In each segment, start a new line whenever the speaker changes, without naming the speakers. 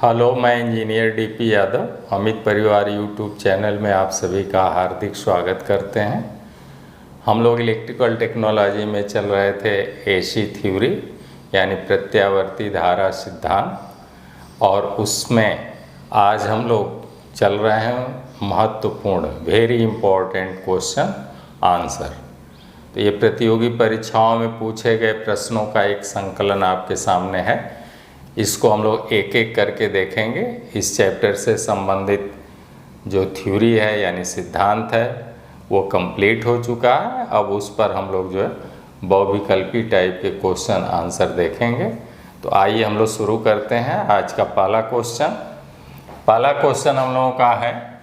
Hello, मैं engineer DP Yadav Amit परिवार YouTube channel में आप सभी का हार्दिक स्वागत करते हैं। हम लोग इलेक्ट्रिकल टेक्नोलॉजी में चल रहे थे एसी थ्योरी यानी प्रत्यावर्ती धारा सिद्धांत, और उसमें आज हम लोग चल रहे हैं महत्वपूर्ण वेरी इम्पोर्टेंट क्वेश्चन आंसर। तो ये प्रतियोगी परीक्षाओं में पूछे गए प्रश्नों का एक संकलन आपके सामने है। इसको हम लोग एक एक करके देखेंगे। इस चैप्टर से संबंधित जो थ्योरी है यानी सिद्धांत है वो कंप्लीट हो चुका है। अब उस पर हम लोग जो है बहुविकल्पी टाइप के क्वेश्चन आंसर देखेंगे। तो आइए हम लोग शुरू करते हैं आज का पहला क्वेश्चन। पहला क्वेश्चन हम लोगों का है,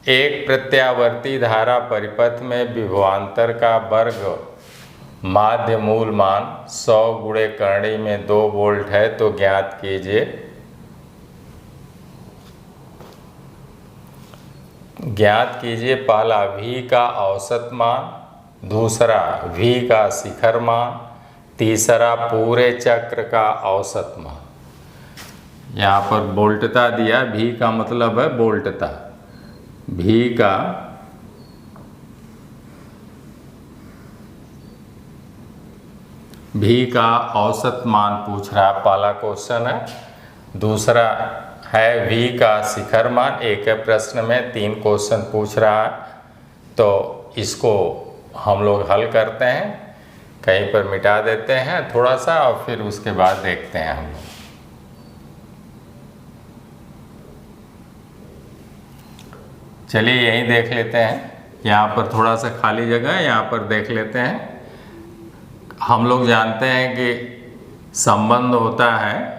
एक प्रत्यावर्ती धारा परिपथ में विभवांतर का वर्ग माध्य मूल मान 100 गुणे करणी में 2 वोल्ट है, तो ज्ञात कीजिए। ज्ञात कीजिए पहला V का औसत मान, दूसरा V का शिखर मान, तीसरा पूरे चक्र का औसत मान। यहाँ पर वोल्टता दिया, V का मतलब है वोल्टता। V का औसत मान पूछ रहा है, पहला क्वेश्चन है। दूसरा है V का शिखर मान। एक है प्रश्न में 3 क्वेश्चन पूछ रहा है, तो इसको हम लोग हल करते हैं, कहीं पर मिटा देते हैं थोड़ा सा और फिर उसके बाद देखते हैं हम लोग। चलिए यहीं देख लेते हैं, यहाँ पर थोड़ा सा खाली जगह है, यहाँ पर देख लेते हैं। हम लोग जानते हैं कि संबंध होता है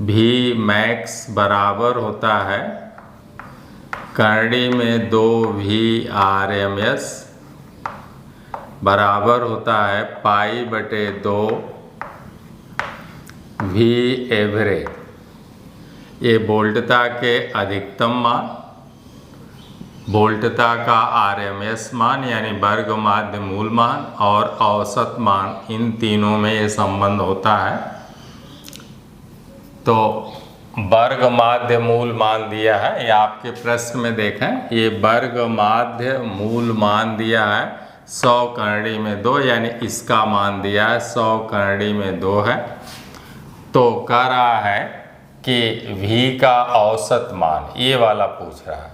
V मैक्स बराबर होता है करणी में 2 VRMS बराबर होता है पाई बटे 2 V एवरेज। ये वोल्टता के अधिकतम मान, वोल्टता का RMS मान यानी वर्ग माध्य मूल मान और औसत मान, इन तीनों में ये संबंध होता है। तो वर्ग माध्य मूल मान दिया है, ये आपके प्रश्न में देखें, ये वर्ग माध्य मूल मान दिया है 100 करणी में 2, यानी इसका मान दिया है 100 करणी में 2 है। तो कह रहा है कि V का औसत मान, ये वाला पूछ रहा है,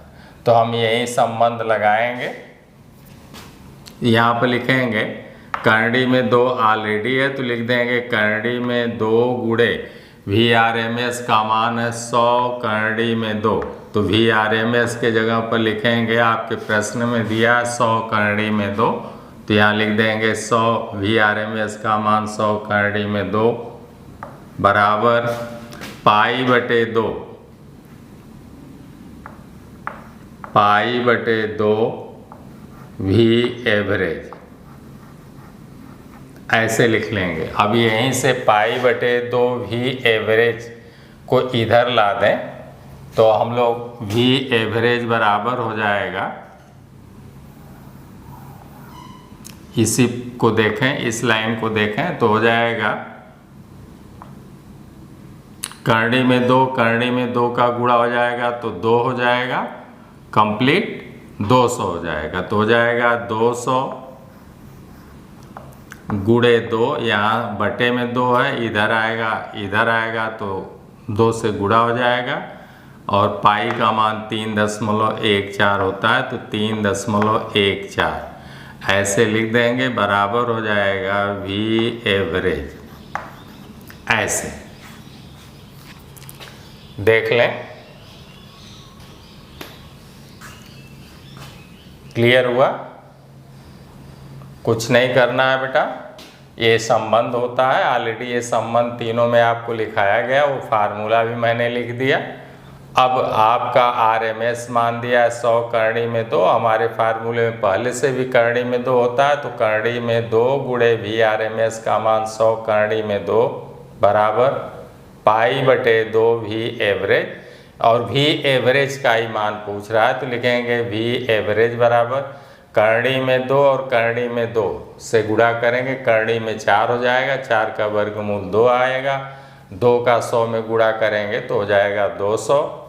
तो हम यही संबंध लगाएंगे। यहाँ पर लिखेंगे करणी में 2 ऑलरेडी है, तो लिख देंगे करणी में 2 गुणे VRMS का मान है 100 करणी में 2, तो VRMS के जगह पर लिखेंगे, आपके प्रश्न में दिया 100 करणी में 2, तो यहाँ लिख देंगे 100 VRMS का मान 100 करणी में 2 बराबर पाई बटे 2 V एवरेज, ऐसे लिख लेंगे। अब यहीं से पाई बटे 2 V एवरेज को इधर ला दें, तो हम लोग V एवरेज बराबर हो जाएगा, इसी को देखें, इस लाइन को देखें, तो हो जाएगा करणी में 2, करणी में 2 का गुणा हो जाएगा तो 2 हो जाएगा, कंप्लीट 200 हो जाएगा, तो हो जाएगा 200 गुणे 2, यहाँ बटे में 2 है, इधर आएगा तो 2 से गुणा हो जाएगा, और पाई का मान 3.14 होता है, तो 3.14 ऐसे लिख देंगे, बराबर हो जाएगा V एवरेज। ऐसे देख लें, क्लियर हुआ? कुछ नहीं करना है बेटा, ये संबंध होता है, ऑलरेडी ये संबंध तीनों में आपको लिखाया गया, वो फार्मूला भी मैंने लिख दिया। अब आपका RMS मान दिया है 100 करणी में 2, हमारे फार्मूले में पहले से भी करणी में 2 होता है, तो करणी में 2 गुणे VRMS का मान 100 करणी में 2 बराबर पाई बटे 2 V एवरेज, और V एवरेज का ही मान पूछ रहा है, तो लिखेंगे V एवरेज बराबर करणी में 2 और करणी में 2 से गुणा करेंगे, करणी में 4 हो जाएगा, 4 का वर्गमूल 2 आएगा, 2 का 100 में गुणा करेंगे तो हो जाएगा 200।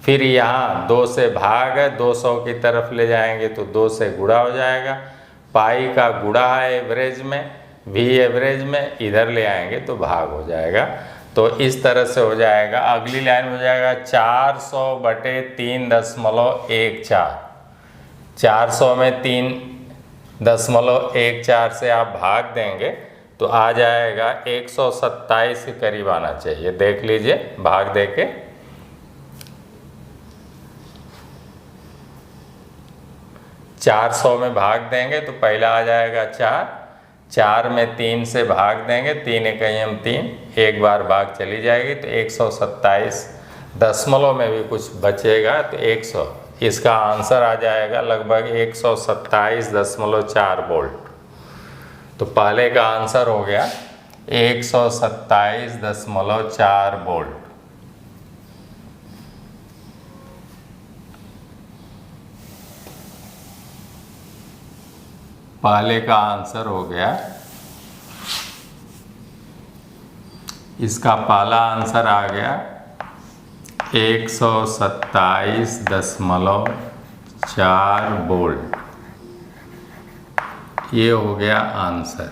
फिर यहाँ 2 से भाग है, 200 की तरफ ले जाएंगे तो 2 से गुणा हो जाएगा। पाई का गुणा है एवरेज में, भी एवरेज में, इधर ले आएंगे तो भाग हो जाएगा। तो इस तरह से हो जाएगा। अगली लाइन में हो जाएगा 400/3.14। 400 में 3.14 से आप भाग देंगे तो आ जाएगा 127 के करीब आना चाहिए। देख लीजिए भाग दे के। 400 में भाग देंगे तो पहला आ जाएगा 4, 4 में 3 से भाग देंगे, 3 एकम 3, एक बार भाग चली जाएगी तो 127 दशमलव में भी कुछ बचेगा तो 100, इसका आंसर आ जाएगा लगभग 127.4 वोल्ट। तो पहले का आंसर हो गया 127.4 वोल्ट। पहले का आंसर हो गया, इसका पहला आंसर आ गया 127.4 वोल्ट। ये हो गया आंसर।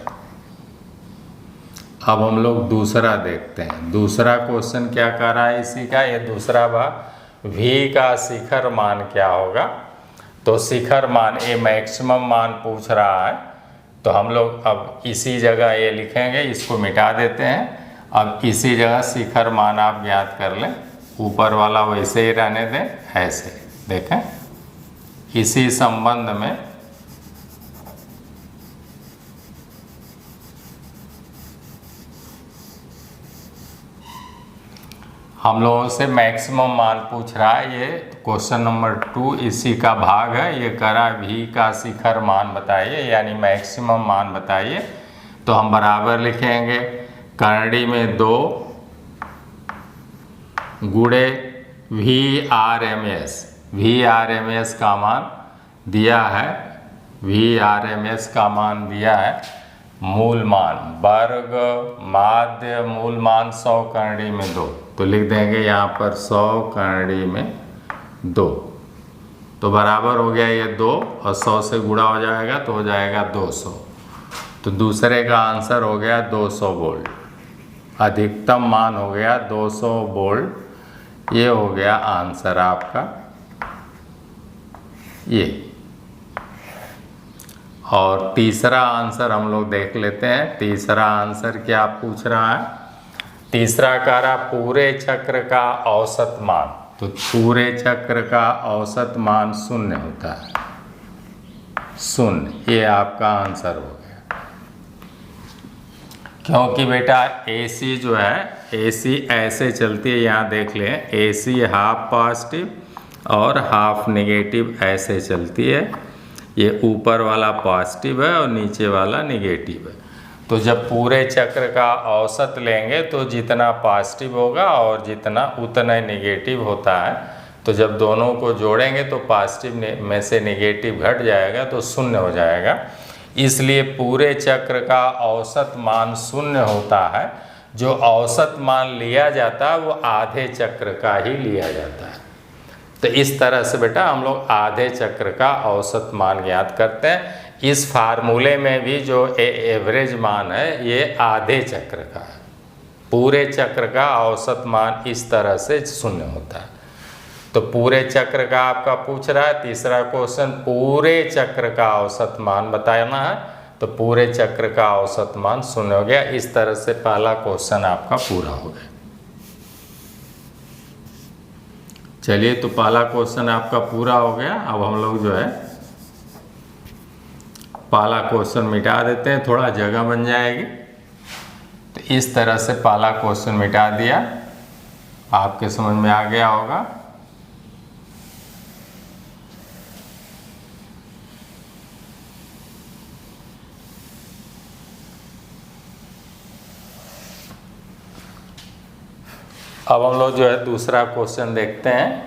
अब हम लोग दूसरा देखते हैं। दूसरा क्वेश्चन क्या कर रहा है इसी का, ये दूसरा भाग V का शिखर मान क्या होगा। तो शिखर मान, ये मैक्सिमम मान पूछ रहा है, तो हम लोग अब इसी जगह ये लिखेंगे, इसको मिटा देते हैं। अब इसी जगह शिखर मान आप ज्ञात कर लें, ऊपर वाला वैसे ही रहने दें, ऐसे देखें। इसी संबंध में हम लोगों से मैक्सिमम मान पूछ रहा है। ये क्वेश्चन नंबर 2 इसी का भाग है। ये करा V का शिखर मान बताइए, यानी मैक्सिमम मान बताइए। तो हम बराबर लिखेंगे, करड़ी में 2 गुणे VRMS। VRMS का मान दिया है, VRMS का मान दिया है, मूल मान वर्ग माध्य मूल मान 100 करड़ी में 2। तो लिख देंगे यहाँ पर 100 करड़ी में 2। तो बराबर हो गया ये 2 और 100 से गुणा हो जाएगा तो हो जाएगा 200। तो दूसरे का आंसर हो गया 200 वोल्ट। अधिकतम मान हो गया 200 वोल्ट। ये हो गया आंसर आपका ये। और तीसरा आंसर हम लोग देख लेते हैं। तीसरा आंसर क्या पूछ रहा है। तीसरा कह रहा पूरे चक्र का औसत मान। तो पूरे चक्र का औसत मान 0 होता है, 0। ये आपका आंसर हो गया। क्योंकि बेटा AC जो है, AC ऐसे चलती है, यहाँ देख लें, AC हाफ पॉजिटिव और हाफ नेगेटिव ऐसे चलती है। ये ऊपर वाला पॉजिटिव है और नीचे वाला नेगेटिव है। तो जब पूरे चक्र का औसत लेंगे तो जितना पॉजिटिव होगा और जितना उतना नेगेटिव होता है, तो जब दोनों को जोड़ेंगे तो पॉजिटिव में से नेगेटिव घट जाएगा तो 0 हो जाएगा। इसलिए पूरे चक्र का औसत मान 0 होता है। जो औसत मान लिया जाता है वो आधे चक्र का ही लिया जाता है। तो इस तरह से बेटा हम लोग आधे चक्र का औसत मान ज्ञात करते हैं। इस फार्मूले में भी जो एवरेज मान है ये आधे चक्र का है। पूरे चक्र का औसत मान इस तरह से 0 होता है। तो पूरे चक्र का आपका पूछ रहा है तीसरा क्वेश्चन, पूरे चक्र का औसत मान बताना है। तो पूरे चक्र का औसत मान 0 हो गया। इस तरह से पहला क्वेश्चन आपका पूरा हो गया। चलिए, तो पहला क्वेश्चन आपका पूरा हो गया। अब हम लोग जो है पहला क्वेश्चन मिटा देते हैं, थोड़ा जगह बन जाएगी। तो इस तरह से पहला क्वेश्चन मिटा दिया, आपके समझ में आ गया होगा। अब हम लोग जो है दूसरा क्वेश्चन देखते हैं।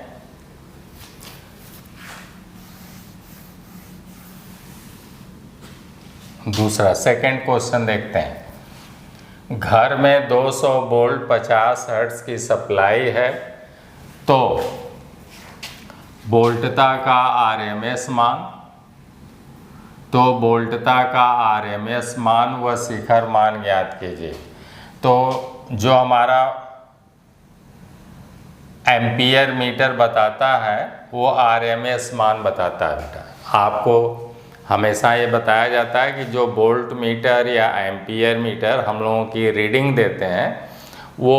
दूसरा सेकंड क्वेश्चन देखते हैं। घर में 200 वोल्ट 50 हर्ट्ज की सप्लाई है तो वोल्टता का आरएमएस मान, तो वोल्टता का आरएमएस मान व शिखर मान ज्ञात कीजिए। तो जो हमारा एम्पियर मीटर बताता है वो आरएमएस मान बताता है बेटा। आपको हमेशा ये बताया जाता है कि जो वोल्ट मीटर या एम्पियर मीटर हम लोगों की रीडिंग देते हैं वो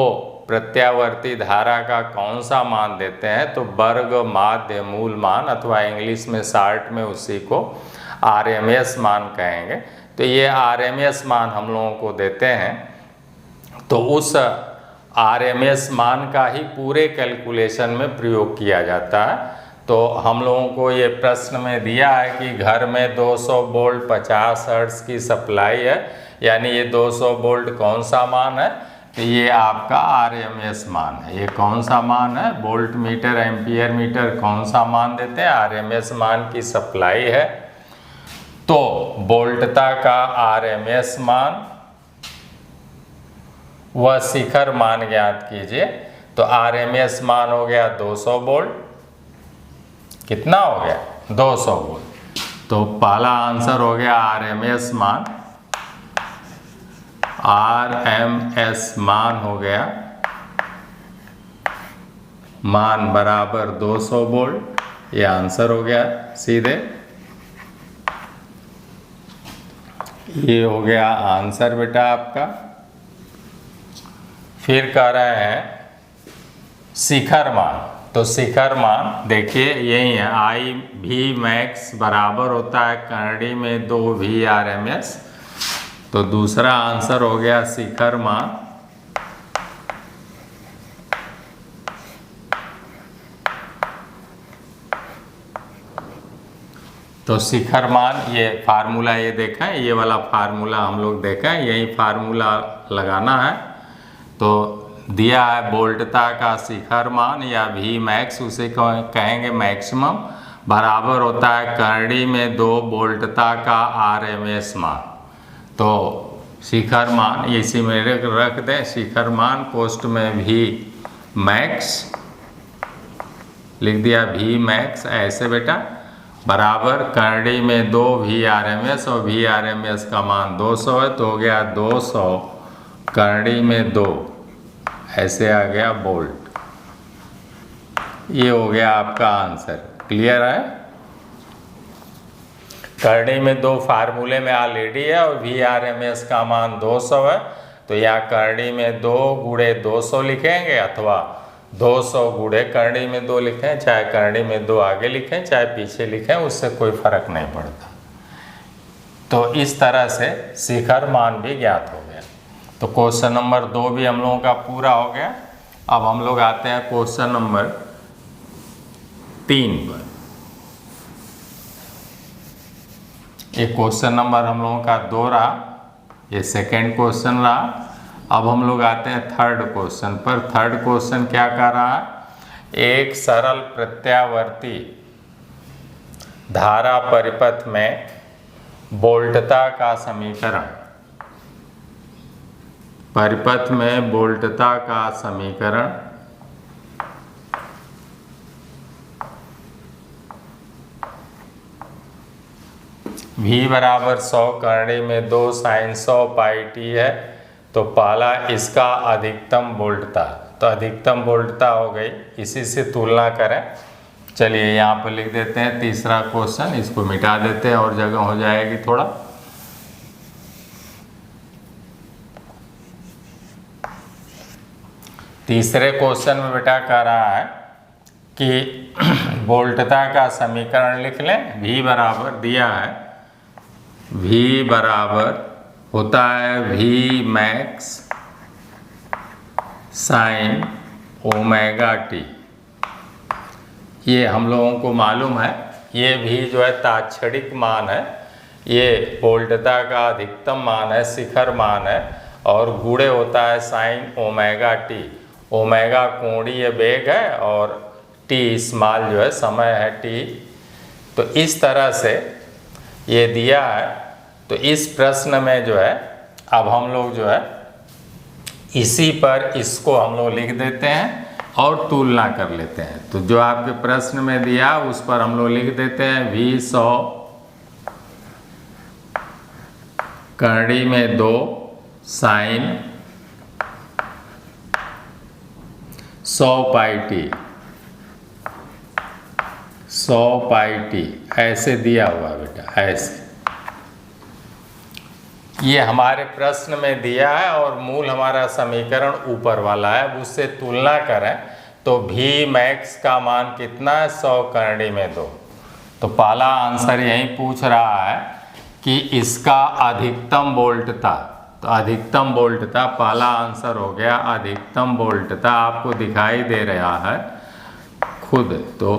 प्रत्यावर्ती धारा का कौन सा मान देते हैं, तो वर्ग माध्य मूल मान अथवा इंग्लिश में शॉर्ट में उसी को आरएमएस मान कहेंगे। तो ये आरएमएस मान हम लोगों को देते हैं, तो उस आरएमएस मान का ही पूरे कैलकुलेशन में प्रयोग किया जाता है। तो हम लोगों को ये प्रश्न में दिया है कि घर में 200 वोल्ट 50 हर्ट्ज की सप्लाई है, यानी ये 200 वोल्ट कौन सा मान है, तो ये आपका आरएमएस मान है। ये कौन सा मान है, वोल्ट मीटर एम्पियर मीटर कौन सा मान देते हैं, आरएमएस मान की सप्लाई है। तो वोल्टता का आरएमएस मान व शिखर मान ज्ञात कीजिए। तो आरएमएस मान हो गया 200 वोल्ट, कितना हो गया 200 वोल्ट। तो पहला आंसर हो गया आरएमएस मान, आरएमएस मान हो गया मान बराबर 200 वोल्ट, ये आंसर हो गया सीधे, ये हो गया आंसर बेटा आपका। फिर कह रहे हैं शिखर मान। तो शिखर मान देखिए यही है, आई भी मैक्स बराबर होता है करड़ी में 2 वी आरएमएस। तो दूसरा आंसर हो गया शिखर मान। तो शिखर मान, ये फार्मूला ये देखें, ये वाला फार्मूला हम लोग देखें, यही फार्मूला लगाना है। तो दिया है वोल्टता का शिखर मान या वी मैक्स, उसे कहेंगे मैक्सिमम, बराबर होता है करड़ी में 2 वोल्टता का आरएमएस मान। तो शिखर मान इसी में रख दें, शिखर मान पोस्ट में वी मैक्स लिख दिया, वी मैक्स ऐसे बेटा, बराबर करड़ी में 2 वी आरएमएस, और वी आरएमएस का मान 200 है, तो हो गया 200 करड़ी में 2, ऐसे आ गया वोल्ट। ये हो गया आपका आंसर। क्लियर है? करड़ी में 2 फार्मूले में ऑलरेडी है और वी आरएमएस का मान 200 है, तो यहाँ करड़ी में 2 गुणे 200 लिखेंगे अथवा 200 गुणे करड़ी में 2 लिखें, चाहे करड़ी में 2 आगे लिखें चाहे पीछे लिखें, उससे कोई फर्क नहीं पड़ता। तो इस तरह से शिखर मान भी ज्ञात हो गया। तो क्वेश्चन नंबर 2 भी हम लोगों का पूरा हो गया। अब हम लोग आते हैं क्वेश्चन नंबर 3 पर। ये क्वेश्चन नंबर हम लोगों का 2 रहा, ये सेकेंड क्वेश्चन रहा। अब हम लोग आते हैं थर्ड क्वेश्चन पर। थर्ड क्वेश्चन क्या कर रहा है, एक सरल प्रत्यावर्ती धारा परिपथ में वोल्टता का समीकरण, परिपथ में वोल्टता का समीकरण V बराबर 100 करड़ी में 2 साइन 100 पाई टी है। तो पहला इसका अधिकतम वोल्टता, तो अधिकतम वोल्टता हो गई, इसी से तुलना करें। चलिए यहाँ पर लिख देते हैं तीसरा क्वेश्चन, इसको मिटा देते हैं और जगह हो जाएगी थोड़ा। तीसरे क्वेश्चन में बेटा कह रहा है कि वोल्टता का समीकरण लिख लें। V बराबर दिया है, V बराबर होता है V max sine omega T. ये हम लोगों को मालूम है, ये भी जो है ताक्षणिक मान है, ये वोल्टता का अधिकतम मान है, शिखर मान है, और गुणे होता है साइन ओमेगा टी। ओमेगा कोणीय वेग है और टी स्मॉल जो है समय है टी। तो इस तरह से ये दिया है। तो इस प्रश्न में जो है अब हम लोग जो है इसी पर इसको हम लोग लिख देते हैं और तुलना कर लेते हैं। तो जो आपके प्रश्न में दिया उस पर हम लोग लिख देते हैं V100 करड़ी में 2 sign 100 pi T 100 pi T ऐसे दिया हुआ बेटा, ऐसे ये हमारे प्रश्न में दिया है और मूल हमारा समीकरण ऊपर वाला है। अब उससे तुलना करें तो V मैक्स का मान कितना है, 100 करड़ी में 2। तो पहला आंसर यही पूछ रहा है कि इसका अधिकतम वोल्टता, तो अधिकतम वोल्टता पहला आंसर हो गया। अधिकतम वोल्टता आपको दिखाई दे रहा है खुद, तो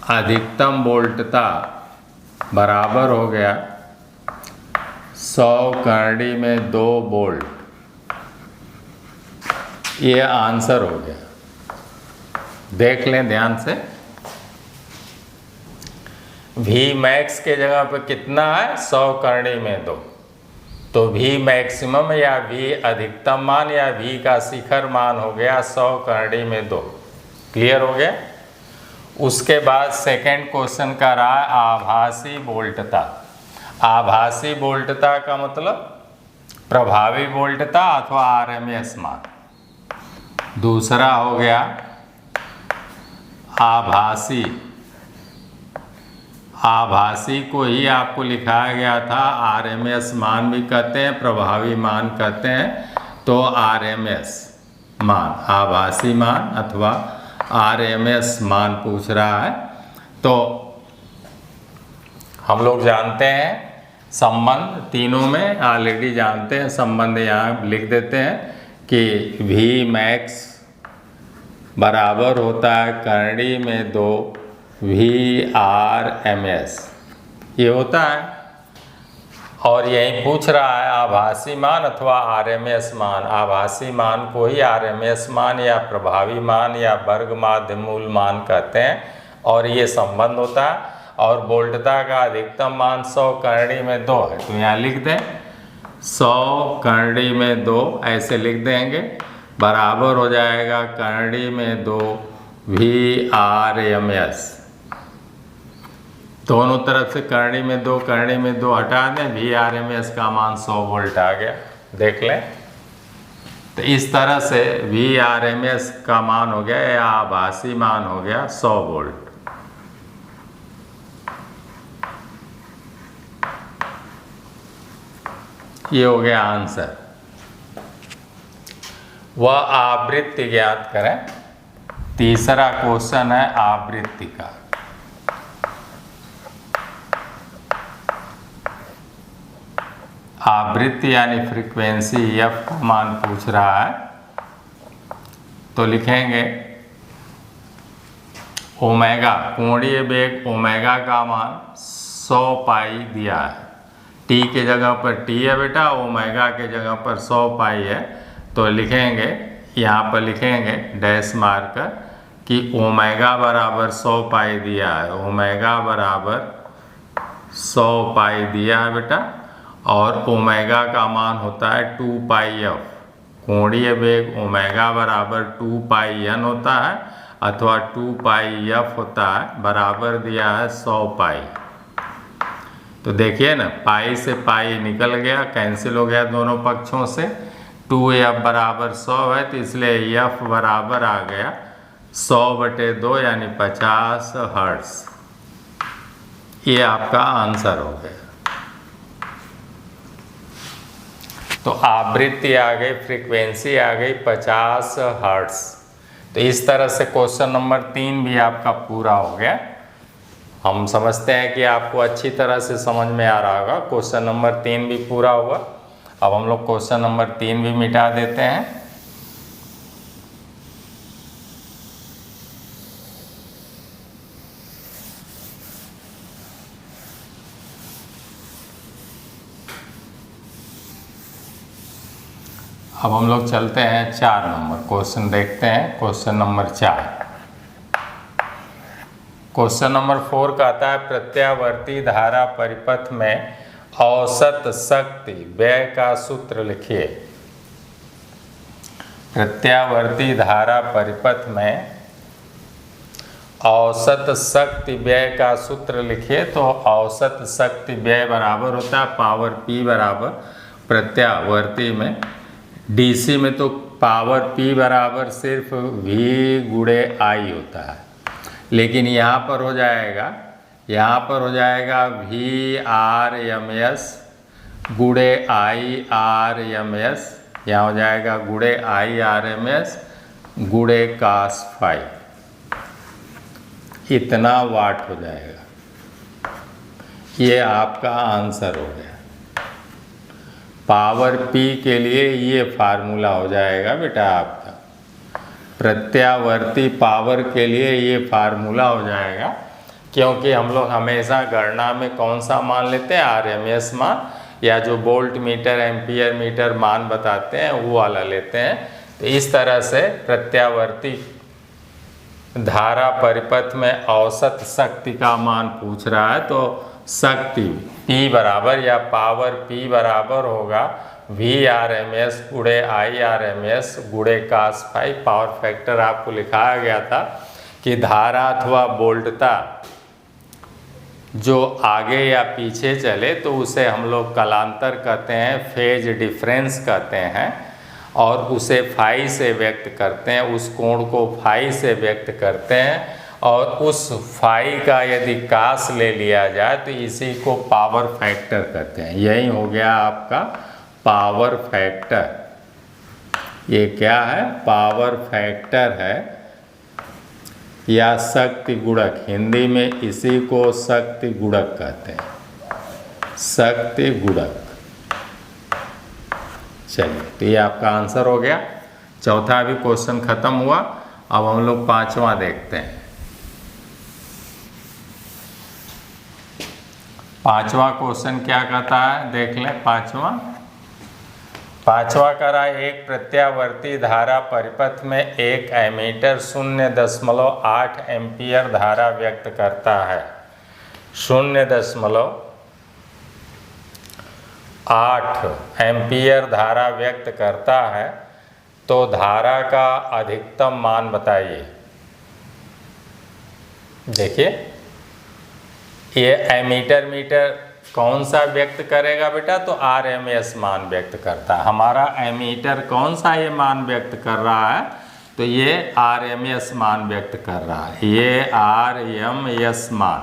अधिकतम वोल्टता बराबर हो गया 100 करड़ी में 2 वोल्ट। ये आंसर हो गया, देख लें ध्यान से। V मैक्स के जगह पे कितना है, 100 करड़ी में 2। तो V मैक्सिमम या V अधिकतम मान या V का शिखर मान हो गया 100 करड़ी में 2। क्लियर हो गया। उसके बाद सेकंड क्वेश्चन का रहा है आभासी वोल्टता। आभासी वोल्टता का मतलब प्रभावी वोल्टता अथवा RMS मान। दूसरा हो गया आभासी। आभासी को ही आपको लिखाया गया था, RMS मान भी कहते हैं, प्रभावी मान कहते हैं। तो RMS मान, आभासी मान अथवा RMS मान पूछ रहा है। तो हम लोग जानते हैं संबंध, तीनों में ऑलरेडी जानते हैं संबंध, यहाँ लिख देते हैं कि V मैक्स बराबर होता है करड़ी में 2 VRMS, ये होता है। और यही पूछ रहा है आभासी मान अथवा RMS मान। आभासी मान को ही RMS मान या प्रभावी मान या वर्ग माध्य मूल मान कहते हैं, और ये संबंध होता है। और वोल्टता का अधिकतम मान 100 करड़ी में 2 है, तो यहाँ लिख दें 100 करड़ी में 2 ऐसे लिख देंगे, बराबर हो जाएगा करड़ी में 2 VRMS। दोनों तरफ से करड़ी में 2 करड़ी में 2 हटा दें, VRMS का मान 100 वोल्ट आ गया, देख लें। तो इस तरह से VRMS का मान हो गया या आभासी मान हो गया 100 वोल्ट। ये हो गया आंसर। वह आवृत्ति ज्ञात करें। तीसरा क्वेश्चन है आवृत्ति का। आवृत्ति यानी फ्रीक्वेंसी F का मान पूछ रहा है। तो लिखेंगे ओमेगा, कोणीय वेग ओमेगा का मान 100 पाई दिया है। T के जगह पर T है बेटा, ओमेगा के जगह पर 100 पाई है। तो लिखेंगे, यहाँ पर लिखेंगे डैश मारकर कि ओमेगा बराबर 100 पाई दिया है। ओमेगा बराबर 100 पाई दिया है बेटा, और ओमेगा का मान होता है 2 पाई f। कोणीय वेग ओमेगा बराबर 2 पाई n होता है अथवा 2 पाई f होता है, बराबर दिया है 100 पाई। तो देखिए ना, पाई से पाई निकल गया, कैंसिल हो गया दोनों पक्षों से। 2f बराबर 100 है, तो इसलिए f बराबर आ गया 100/2 यानी 50 हर्ट्ज। ये आपका आंसर हो गया। तो आवृत्ति आ गई, फ्रीक्वेंसी आ गई 50 हर्ट्ज। तो इस तरह से क्वेश्चन नंबर 3 भी आपका पूरा हो गया। हम समझते हैं कि आपको अच्छी तरह से समझ में आ रहा होगा। क्वेश्चन नंबर 3 भी पूरा हुआ। अब हम लोग क्वेश्चन नंबर 3 भी मिटा देते हैं। अब हम लोग चलते हैं 4 नंबर क्वेश्चन देखते हैं। Question number 4। क्वेश्चन नंबर 4 कहता है प्रत्यावर्ती धारा परिपथ में औसत शक्ति व्यय का सूत्र लिखिए। प्रत्यावर्ती धारा परिपथ में औसत शक्ति व्यय का सूत्र लिखिए। तो औसत शक्ति व्यय बराबर होता है पावर P बराबर प्रत्यावर्ती में DC में तो पावर P बराबर सिर्फ V गुणे I होता है, लेकिन यहाँ पर हो जाएगा VRMS गुणे IRMS, यहाँ हो जाएगा गुणे IRMS गुणे cos फाई, इतना वाट हो जाएगा। ये आपका आंसर हो गया। पावर P के लिए ये फार्मूला हो जाएगा बेटा आपका, प्रत्यावर्ती पावर के लिए ये फार्मूला हो जाएगा, क्योंकि हम लोग हमेशा गणना में कौन सा मान लेते हैं, RMS मान, या जो वोल्ट मीटर एम्पियर मीटर मान बताते हैं वो वाला लेते हैं। तो इस तरह से प्रत्यावर्ती धारा परिपथ में औसत शक्ति का मान पूछ रहा है, तो शक्ति P बराबर या पावर P बराबर होगा VRMS गुणे IRMS गुणे cos फाई। पावर फैक्टर आपको लिखाया गया था कि धारा अथवा वोल्टता जो आगे या पीछे चले तो उसे हम लोग कालांतर कहते हैं, फेज डिफरेंस कहते हैं, और उसे फाई से व्यक्त करते हैं, उस कोण को फाई से व्यक्त करते हैं, और उस फाई का यदि कास ले लिया जाए तो इसी को पावर फैक्टर कहते हैं। यही हो गया आपका पावर फैक्टर। ये क्या है, पावर फैक्टर है या शक्ति गुणक, हिंदी में इसी को शक्ति गुणक कहते हैं, शक्ति गुणक। चलिए, तो ये आपका आंसर हो गया। चौथा भी क्वेश्चन खत्म हुआ। अब हम लोग पांचवा देखते हैं। पांचवा क्वेश्चन क्या कहता है, देख लें। पांचवा करा, एक प्रत्यावर्ती धारा परिपथ में एक एमीटर 0.8 एम्पियर धारा व्यक्त करता है। 0.8 एम्पियर धारा व्यक्त करता है, तो धारा का अधिकतम मान बताइए। देखिए, ये एमीटर मीटर कौन सा व्यक्त करेगा बेटा, तो RMS मान व्यक्त करता है। हमारा एमीटर कौन सा ये मान व्यक्त कर रहा है, तो ये RMS मान व्यक्त कर रहा है, ये RMS मान।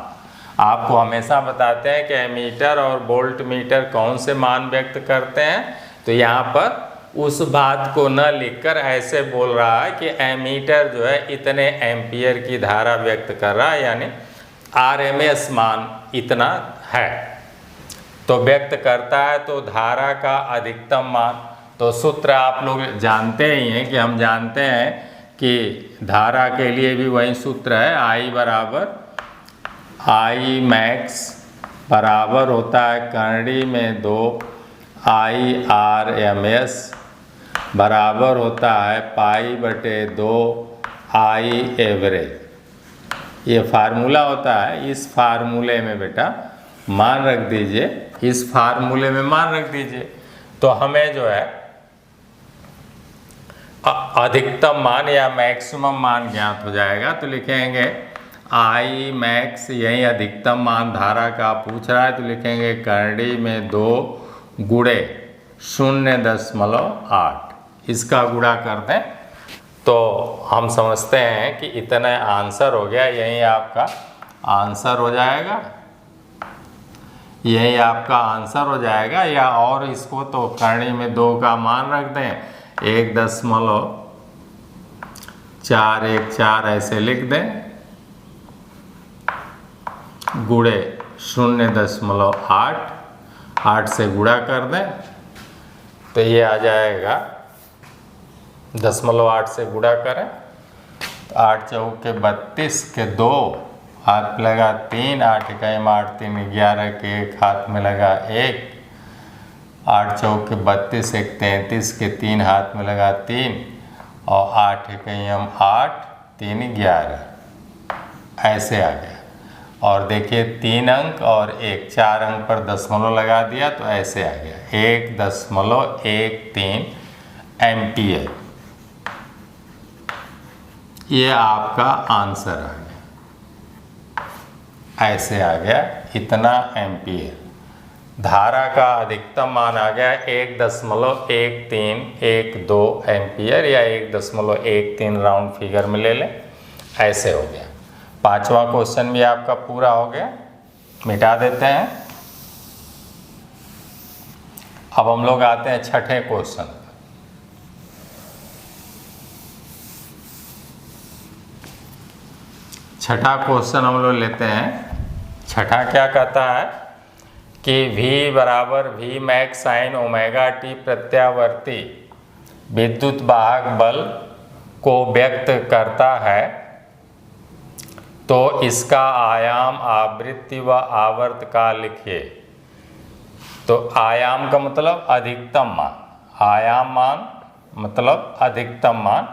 आपको हमेशा बताते हैं कि एमीटर और वोल्ट मीटर कौन से मान व्यक्त करते हैं, तो यहाँ पर उस बात को न लिखकर ऐसे बोल रहा है कि एमीटर जो है इतने एम्पियर की धारा व्यक्त कर रहा है, यानी RMS मान इतना है तो व्यक्त करता है, तो धारा का अधिकतम मान। तो सूत्र आप लोग जानते ही हैं कि हम जानते हैं कि धारा के लिए भी वही सूत्र है, I बराबर I मैक्स बराबर होता है करंडी में 2 IRMS बराबर होता है π/2 I एवरेज। ये फार्मूला होता है। इस फार्मूले में बेटा मान रख दीजिए, इस फार्मूले में मान रख दीजिए, तो हमें जो है अधिकतम मान या मैक्सिमम मान ज्ञात हो जाएगा। तो लिखेंगे I मैक्स, यही अधिकतम मान धारा का पूछ रहा है, तो लिखेंगे करंडी में 2 गुणे 0.8, इसका गुणा कर दें तो हम समझते हैं कि इतना आंसर हो गया। यही आपका आंसर हो जाएगा, यही आपका आंसर हो जाएगा। या और इसको तो करणी में 2 का मान रख दें, 1.414 ऐसे लिख दें, गुणे 0.8, 8 से गुणा कर दें तो ये आ जाएगा 0.8 से गुणा करें तो 8 चौके 32 के 2 हाथ में लगा 3, 8 इकाई 8 3 11 के 1 हाथ में लगा 1, 8 चौके 32 1 33 के 3 हाथ में लगा 3 और 8 इकाई 8 3 11 ऐसे आ गया। और देखिए 3 अंक और 1, 4 अंक पर दशमलव लगा दिया तो ऐसे आ गया 1.13 एम्पियर। ये आपका आंसर आ गया, ऐसे आ गया इतना एम्पियर। धारा का अधिकतम मान आ गया 1.1312 एम्पियर या 1.13 राउंड फिगर में ले लें, ऐसे हो गया। 5वां क्वेश्चन भी आपका पूरा हो गया, मिटा देते हैं। अब हम लोग आते हैं छठे क्वेश्चन। छठा क्वेश्चन हम लोग लेते हैं। छठा क्या कहता है कि V बराबर V max sine omega T प्रत्यावर्ती विद्युत वाहक बल को व्यक्त करता है, तो इसका आयाम, आवृत्ति व आवर्त काल लिखिए। तो आयाम का मतलब अधिकतम मान, आयाम मान मतलब अधिकतम मान,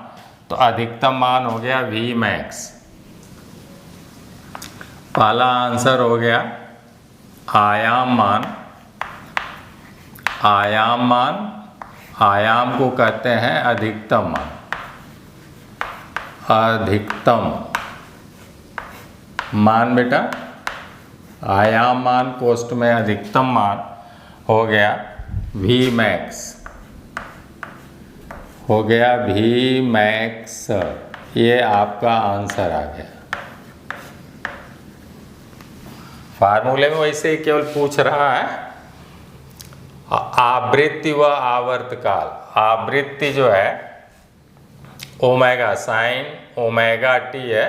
तो अधिकतम मान हो गया V मैक्स। पहला आंसर हो गया आयाम मान। आयाम मान, आयाम को कहते हैं अधिकतम मान। अधिकतम मान बेटा, आयाम मान कोष्ठ में अधिकतम मान हो गया V मैक्स, हो गया V मैक्स। ये आपका आंसर आ गया। फार्मूले में वैसे ही केवल पूछ रहा है आवृत्ति व आवर्त काल। आवृत्ति जो है ओमेगा साइन ओमेगा टी है,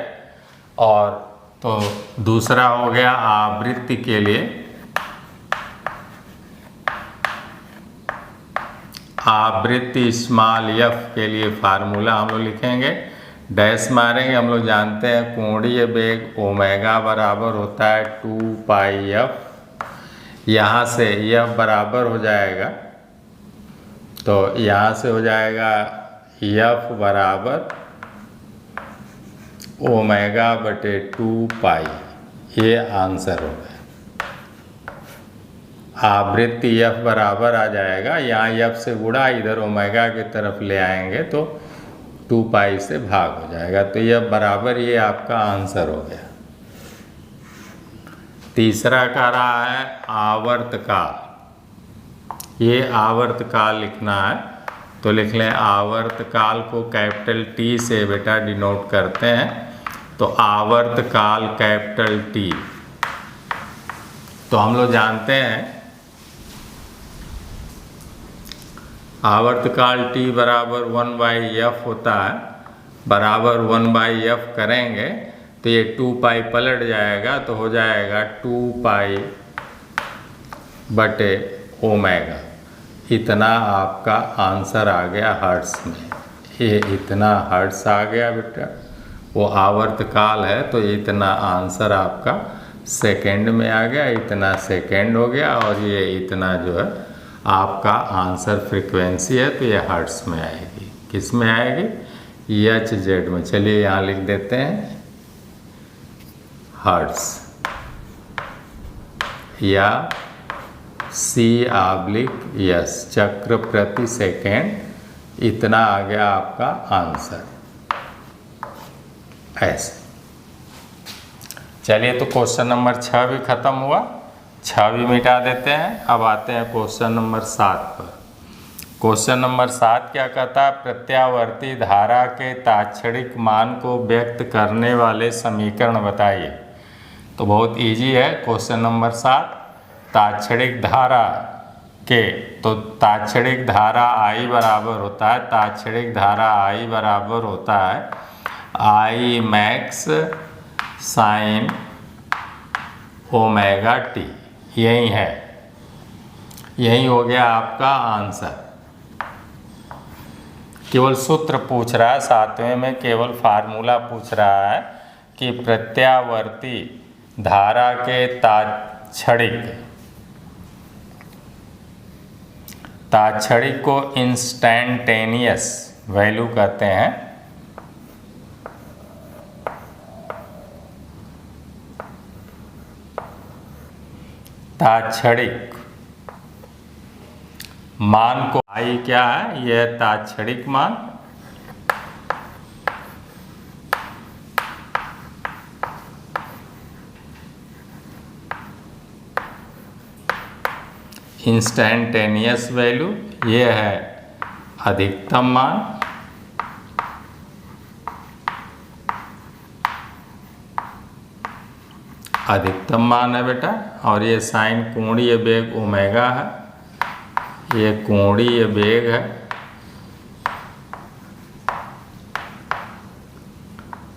और तो दूसरा हो गया आवृत्ति के लिए आवृत्ति स्मॉल एफ के लिए फार्मूला हम लोग लिखेंगे, डैश मारेंगे। हम लोग जानते हैं कोणीय वेग ओमेगा बराबर होता है 2 पाई एफ। यहाँ से एफ बराबर हो जाएगा, तो यहाँ से हो जाएगा एफ बराबर ओमेगा बटे 2 पाई। ये आंसर हो गया। आवृत्ति एफ बराबर आ जाएगा, यहाँ एफ से गुणा इधर ओमेगा की तरफ ले आएंगे तो 2 पाई से भाग हो जाएगा, तो यह बराबर, ये आपका आंसर हो गया। तीसरा कह रहा है आवर्त काल। ये आवर्त काल लिखना है, तो लिख लें आवर्त काल को कैपिटल टी से बेटा डिनोट करते हैं। तो आवर्त काल कैपिटल टी, तो हम लोग जानते हैं आवर्त काल T बराबर 1/f होता है, बराबर 1/f करेंगे तो ये 2 पाई पलट जाएगा, तो हो जाएगा 2 पाई बटे ओमेगा। इतना आपका आंसर आ गया हर्ट्स में। ये इतना हर्ट्स आ गया बेटा, वो आवर्त काल है, तो इतना आंसर आपका सेकंड में आ गया, इतना सेकंड हो गया, और ये इतना जो है आपका आंसर फ्रीक्वेंसी है, तो ये हर्ट्स में आएगी। किस में आएगी? एच जेड में। चलिए यहाँ लिख देते हैं हर्ट्स या C/S, चक्र प्रति सेकेंड। इतना आ गया आपका आंसर, ऐसे। चलिए, तो क्वेश्चन नंबर 6 भी खत्म हुआ, 6 भी मिटा देते हैं। अब आते हैं क्वेश्चन नंबर 7 पर। क्वेश्चन नंबर 7 क्या कहता है? प्रत्यावर्ती धारा के तात्क्षणिक मान को व्यक्त करने वाले समीकरण बताइए। तो बहुत इजी है क्वेश्चन नंबर 7। तात्क्षणिक धारा के, तो तात्क्षणिक धारा I बराबर होता है, तात्क्षणिक धारा I बराबर होता है I max sine omega T. यही है, यही हो गया आपका आंसर। केवल सूत्र पूछ रहा है, 7वें में केवल फार्मूला पूछ रहा है कि प्रत्यावर्ती धारा के तात्क्षणिक को इंस्टैंटेनियस वैल्यू कहते हैं। ताक्षणिक मान को आई क्या है, यह ताक्षणिक मान इंस्टैंटेनियस वैल्यू, ये है अधिकतम मान, अधिकतम मान है बेटा। और ये साइन कोणीय वेग ओमेगा है, ये कोणीय वेग है,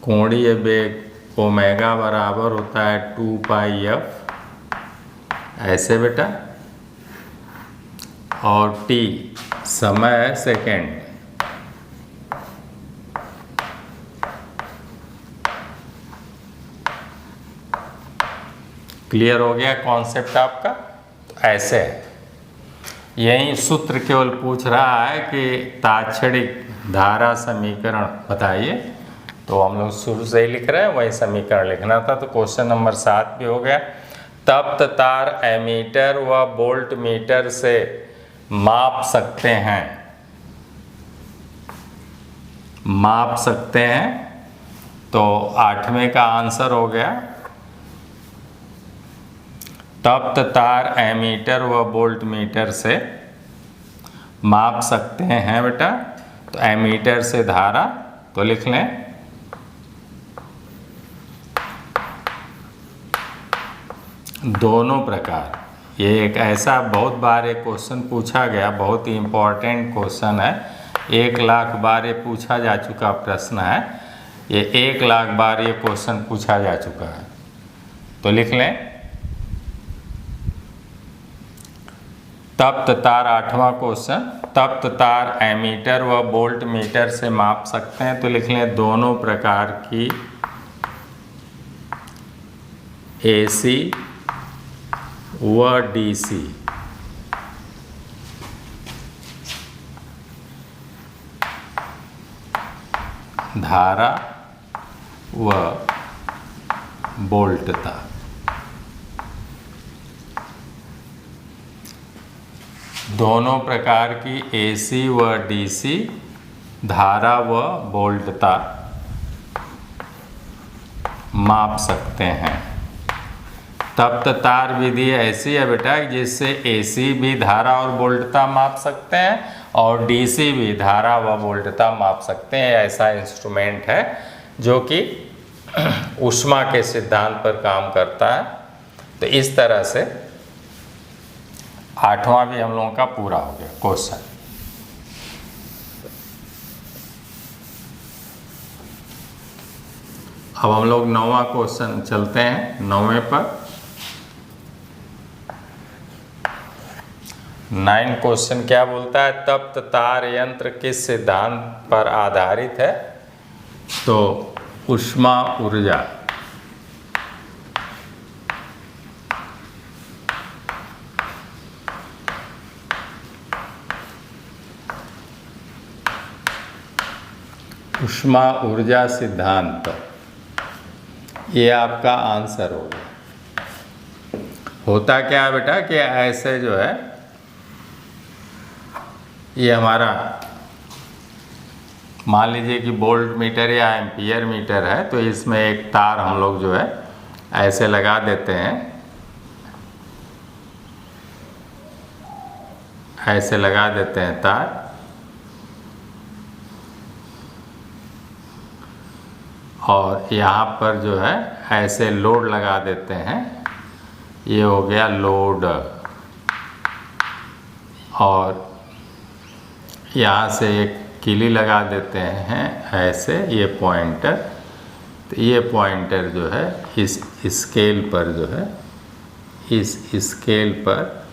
कोणीय वेग ओमेगा बराबर होता है 2 पाई एफ, ऐसे बेटा। और टी समय है सेकेंड। क्लियर हो गया कॉन्सेप्ट आपका? तो ऐसे है, यही सूत्र केवल पूछ रहा है कि ताक्षणिक धारा समीकरण बताइए, तो हम लोग शुरू से ही लिख रहे हैं, वही समीकरण लिखना था। तो क्वेश्चन नंबर 7 भी हो गया। तप्त तार एमीटर व वोल्ट मीटर से माप सकते हैं, माप सकते हैं। तो 8वें का आंसर हो गया, तप्त तार एमीटर व वोल्ट मीटर से माप सकते हैं बेटा। तो एमीटर से धारा, तो लिख लें दोनों प्रकार। ये एक ऐसा बहुत बार एक क्वेश्चन पूछा गया, बहुत ही इम्पोर्टेंट क्वेश्चन है, 1 लाख बार ये पूछा जा चुका प्रश्न है, ये 1 लाख बार ये क्वेश्चन पूछा जा चुका है। तो लिख लें तप्त तार, 8वां क्वेश्चन, तप्त तार एमीटर व वोल्ट मीटर से माप सकते हैं। तो लिख लें दोनों प्रकार की एसी व डीसी धारा व वोल्टता। दोनों प्रकार की एसी व डीसी धारा व वोल्टता माप सकते हैं। तप्त तार विधि ऐसी है बेटा जिससे एसी भी धारा और वोल्टता माप सकते हैं और डीसी भी धारा व वोल्टता माप सकते हैं। ऐसा इंस्ट्रूमेंट है जो कि ऊष्मा के सिद्धांत पर काम करता है। तो इस तरह से 8वां भी हम लोगों का पूरा हो गया क्वेश्चन। अब हम लोग 9वां क्वेश्चन चलते हैं। 9वें पर 9 क्वेश्चन क्या बोलता है, तप्त तार यंत्र किस सिद्धांत पर आधारित है? तो ऊष्मा ऊर्जा। ऊष्मा ऊर्जा सिद्धांत, ये आपका आंसर होगा। होता क्या है बेटा कि ऐसे जो है ये हमारा मान लीजिए कि वोल्ट मीटर या एम्पियर मीटर है, तो इसमें एक तार हम लोग जो है ऐसे लगा देते हैं, ऐसे लगा देते हैं तार, और यहाँ पर जो है ऐसे लोड लगा देते हैं। ये हो गया लोड, और यहाँ से एक किली लगा देते हैं ऐसे, ये पॉइंटर। तो ये पॉइंटर जो है इस स्केल पर जो है, इस स्केल पर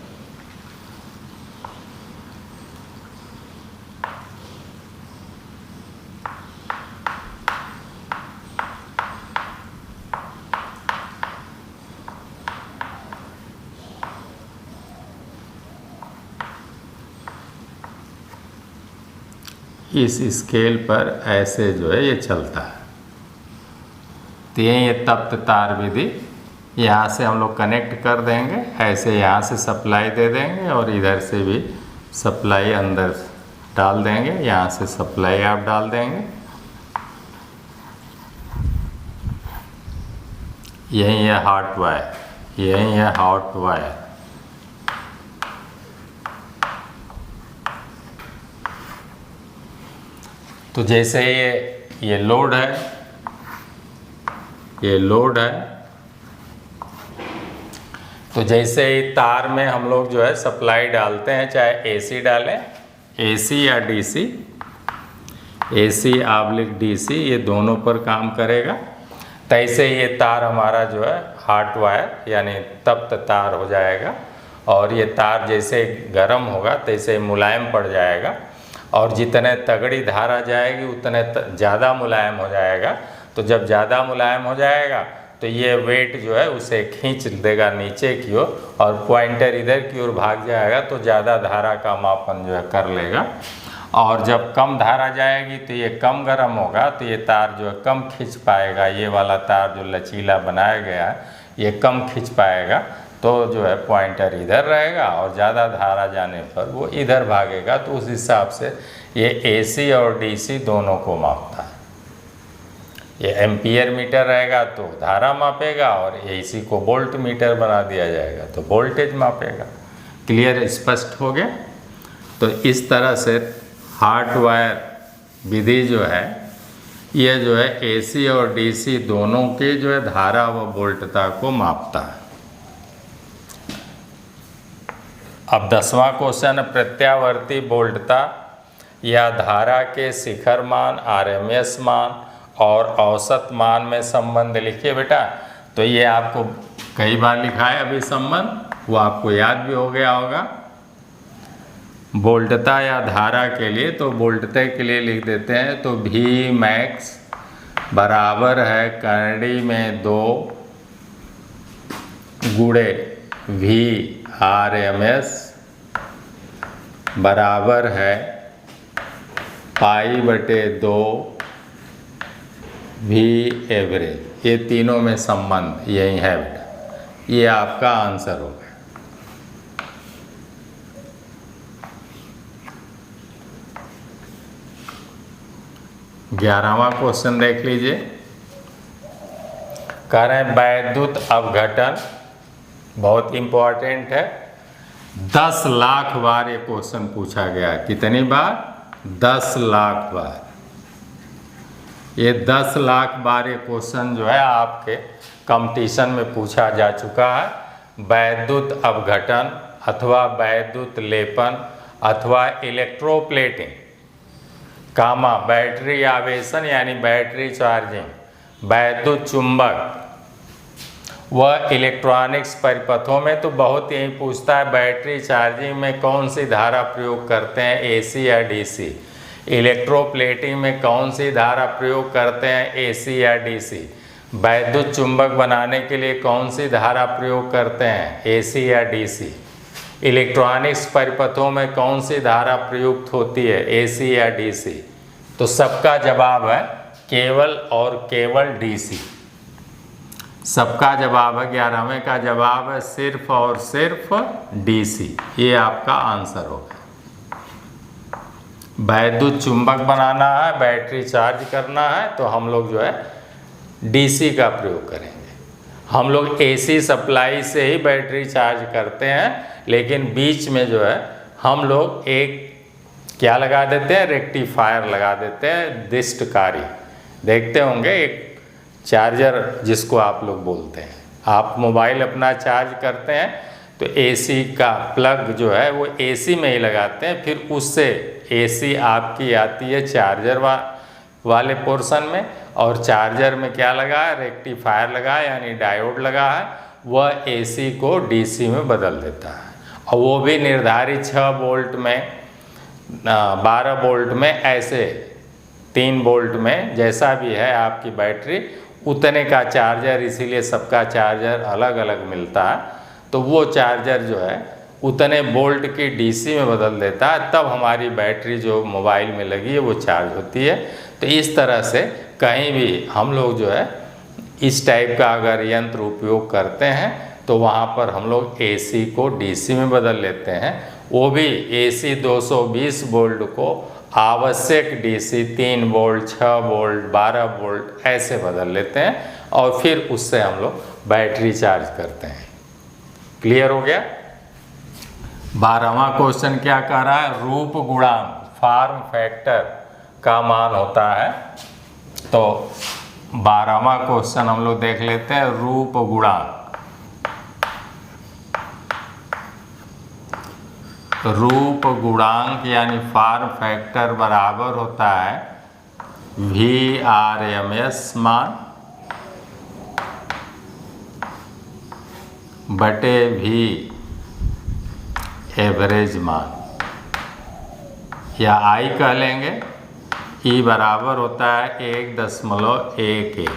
इस स्केल पर ऐसे जो है ये चलता है। तो ये तप्त तार विधि यहाँ से हम लोग कनेक्ट कर देंगे, ऐसे यहाँ से सप्लाई दे देंगे और इधर से भी सप्लाई अंदर डाल देंगे, यहाँ से सप्लाई आप डाल देंगे। यही है हॉट वायर, यही है हॉट वायर। तो जैसे ये लोड है, ये लोड है, तो जैसे ही तार में हम लोग जो है सप्लाई डालते हैं, चाहे एसी डालें, एसी या डीसी, एसी आब्लिक डीसी, ये दोनों पर काम करेगा। तैसे ये तार हमारा जो है हॉट वायर यानी तप्त तार हो जाएगा, और ये तार जैसे गर्म होगा तैसे मुलायम पड़ जाएगा, और जितने तगड़ी धारा जाएगी उतने ज़्यादा मुलायम हो जाएगा। तो जब ज़्यादा मुलायम हो जाएगा तो ये वेट जो है उसे खींच देगा नीचे की ओर, और पॉइंटर इधर की ओर भाग जाएगा, तो ज़्यादा धारा का मापन जो है कर लेगा। और जब कम धारा जाएगी तो ये कम गर्म होगा, तो ये तार जो है कम खींच पाएगा। ये वाला तार जो लचीला बनाया गया है ये कम खींच पाएगा, तो जो है पॉइंटर इधर रहेगा और ज़्यादा धारा जाने पर वो इधर भागेगा। तो उस हिसाब से ये एसी और डीसी दोनों को मापता है। ये एम्पियर मीटर रहेगा तो धारा मापेगा, और एसी को वोल्ट मीटर बना दिया जाएगा तो वोल्टेज मापेगा। क्लियर, स्पष्ट हो गया? तो इस तरह से हॉट वायर विधि जो है ये जो है एसी और डीसी दोनों के जो है धारा व वोल्टता को मापता है। अब 10वां क्वेश्चन, प्रत्यावर्ती वोल्टता या धारा के शिखर मान, आरएमएस मान और औसत मान में संबंध लिखिए बेटा। तो ये आपको कई बार लिखा है अभी संबंध, वो आपको याद भी हो गया होगा। वोल्टता या धारा के लिए, तो वोल्टता के लिए लिख देते हैं, तो V मैक्स बराबर है करड़ी में 2 गुणे V RMS बराबर है π/2 V एवरेज। ये तीनों में संबंध यही है बेटा, ये आपका आंसर होगा। ग्यारहवां क्वेश्चन देख लीजिए। कह रहे हैं वैद्युत अपघटन, बहुत इंपॉर्टेंट है। 10 लाख बार ये क्वेश्चन पूछा गया। कितनी बार? 10 लाख बार। ये 10 लाख बार ये क्वेश्चन जो है आपके कंपटीशन में पूछा जा चुका है। वैद्युत अपघटन अथवा वैद्युत लेपन अथवा इलेक्ट्रोप्लेटिंग, कामा बैटरी आवेशन यानी बैटरी चार्जिंग, वैद्युत चुंबक व इलेक्ट्रॉनिक्स परिपथों में तो बहुत यही पूछता है बैटरी चार्जिंग में कौन सी धारा प्रयोग करते हैं, एसी या डीसी। इलेक्ट्रोप्लेटिंग में कौन सी धारा प्रयोग करते हैं, एसी या डीसी। वैद्युत चुंबक बनाने के लिए कौन सी धारा प्रयोग करते हैं, एसी या डीसी। इलेक्ट्रॉनिक्स परिपथों में कौन सी धारा प्रयुक्त होती है, एसी या डीसी। तो सबका जवाब है केवल और केवल डीसी। सबका जवाब है, 11वें का जवाब है सिर्फ और सिर्फ डीसी। ये आपका आंसर होगा। वैद्युत चुंबक बनाना है, बैटरी चार्ज करना है, तो हम लोग जो है डीसी का प्रयोग करेंगे। हम लोग एसी सप्लाई से ही बैटरी चार्ज करते हैं, लेकिन बीच में जो है हम लोग एक क्या लगा देते हैं, रेक्टिफायर लगा देते हैं, दिष्टकारी। देखते होंगे एक चार्जर जिसको आप लोग बोलते हैं। आप मोबाइल अपना चार्ज करते हैं तो एसी का प्लग जो है वो एसी में ही लगाते हैं, फिर उससे एसी आपकी आती है चार्जर वाले पोर्शन में, और चार्जर में क्या लगा है, रेक्टिफायर लगा है यानी डायोड लगा है, वह एसी को डीसी में बदल देता है। और वो भी निर्धारित 6 वोल्ट में, 12 वोल्ट में, ऐसे 3 वोल्ट में, जैसा भी है आपकी बैटरी उतने का चार्जर, इसीलिए सबका चार्जर अलग अलग मिलता है। तो वो चार्जर जो है उतने वोल्ट की डीसी में बदल देता है, तब हमारी बैटरी जो मोबाइल में लगी है वो चार्ज होती है। तो इस तरह से कहीं भी हम लोग जो है इस टाइप का अगर यंत्र उपयोग करते हैं तो वहाँ पर हम लोग AC को DC में बदल लेते हैं, वो भी AC 220 वोल्ट को आवश्यक DC 3 वोल्ट, 6 वोल्ट, 12 वोल्ट ऐसे बदल लेते हैं और फिर उससे हम लोग बैटरी चार्ज करते हैं। क्लियर हो गया। 12वां क्वेश्चन क्या कह रहा है, रूप गुणांक फॉर्म फैक्टर का मान होता है। तो 12वां क्वेश्चन हम लोग देख लेते हैं, रूप गुणांक। रूप गुणांक यानी फॉर्म फैक्टर बराबर होता है VRMS मान बटे V एवरेज मान, या I कह लेंगे। E बराबर होता है 1.11।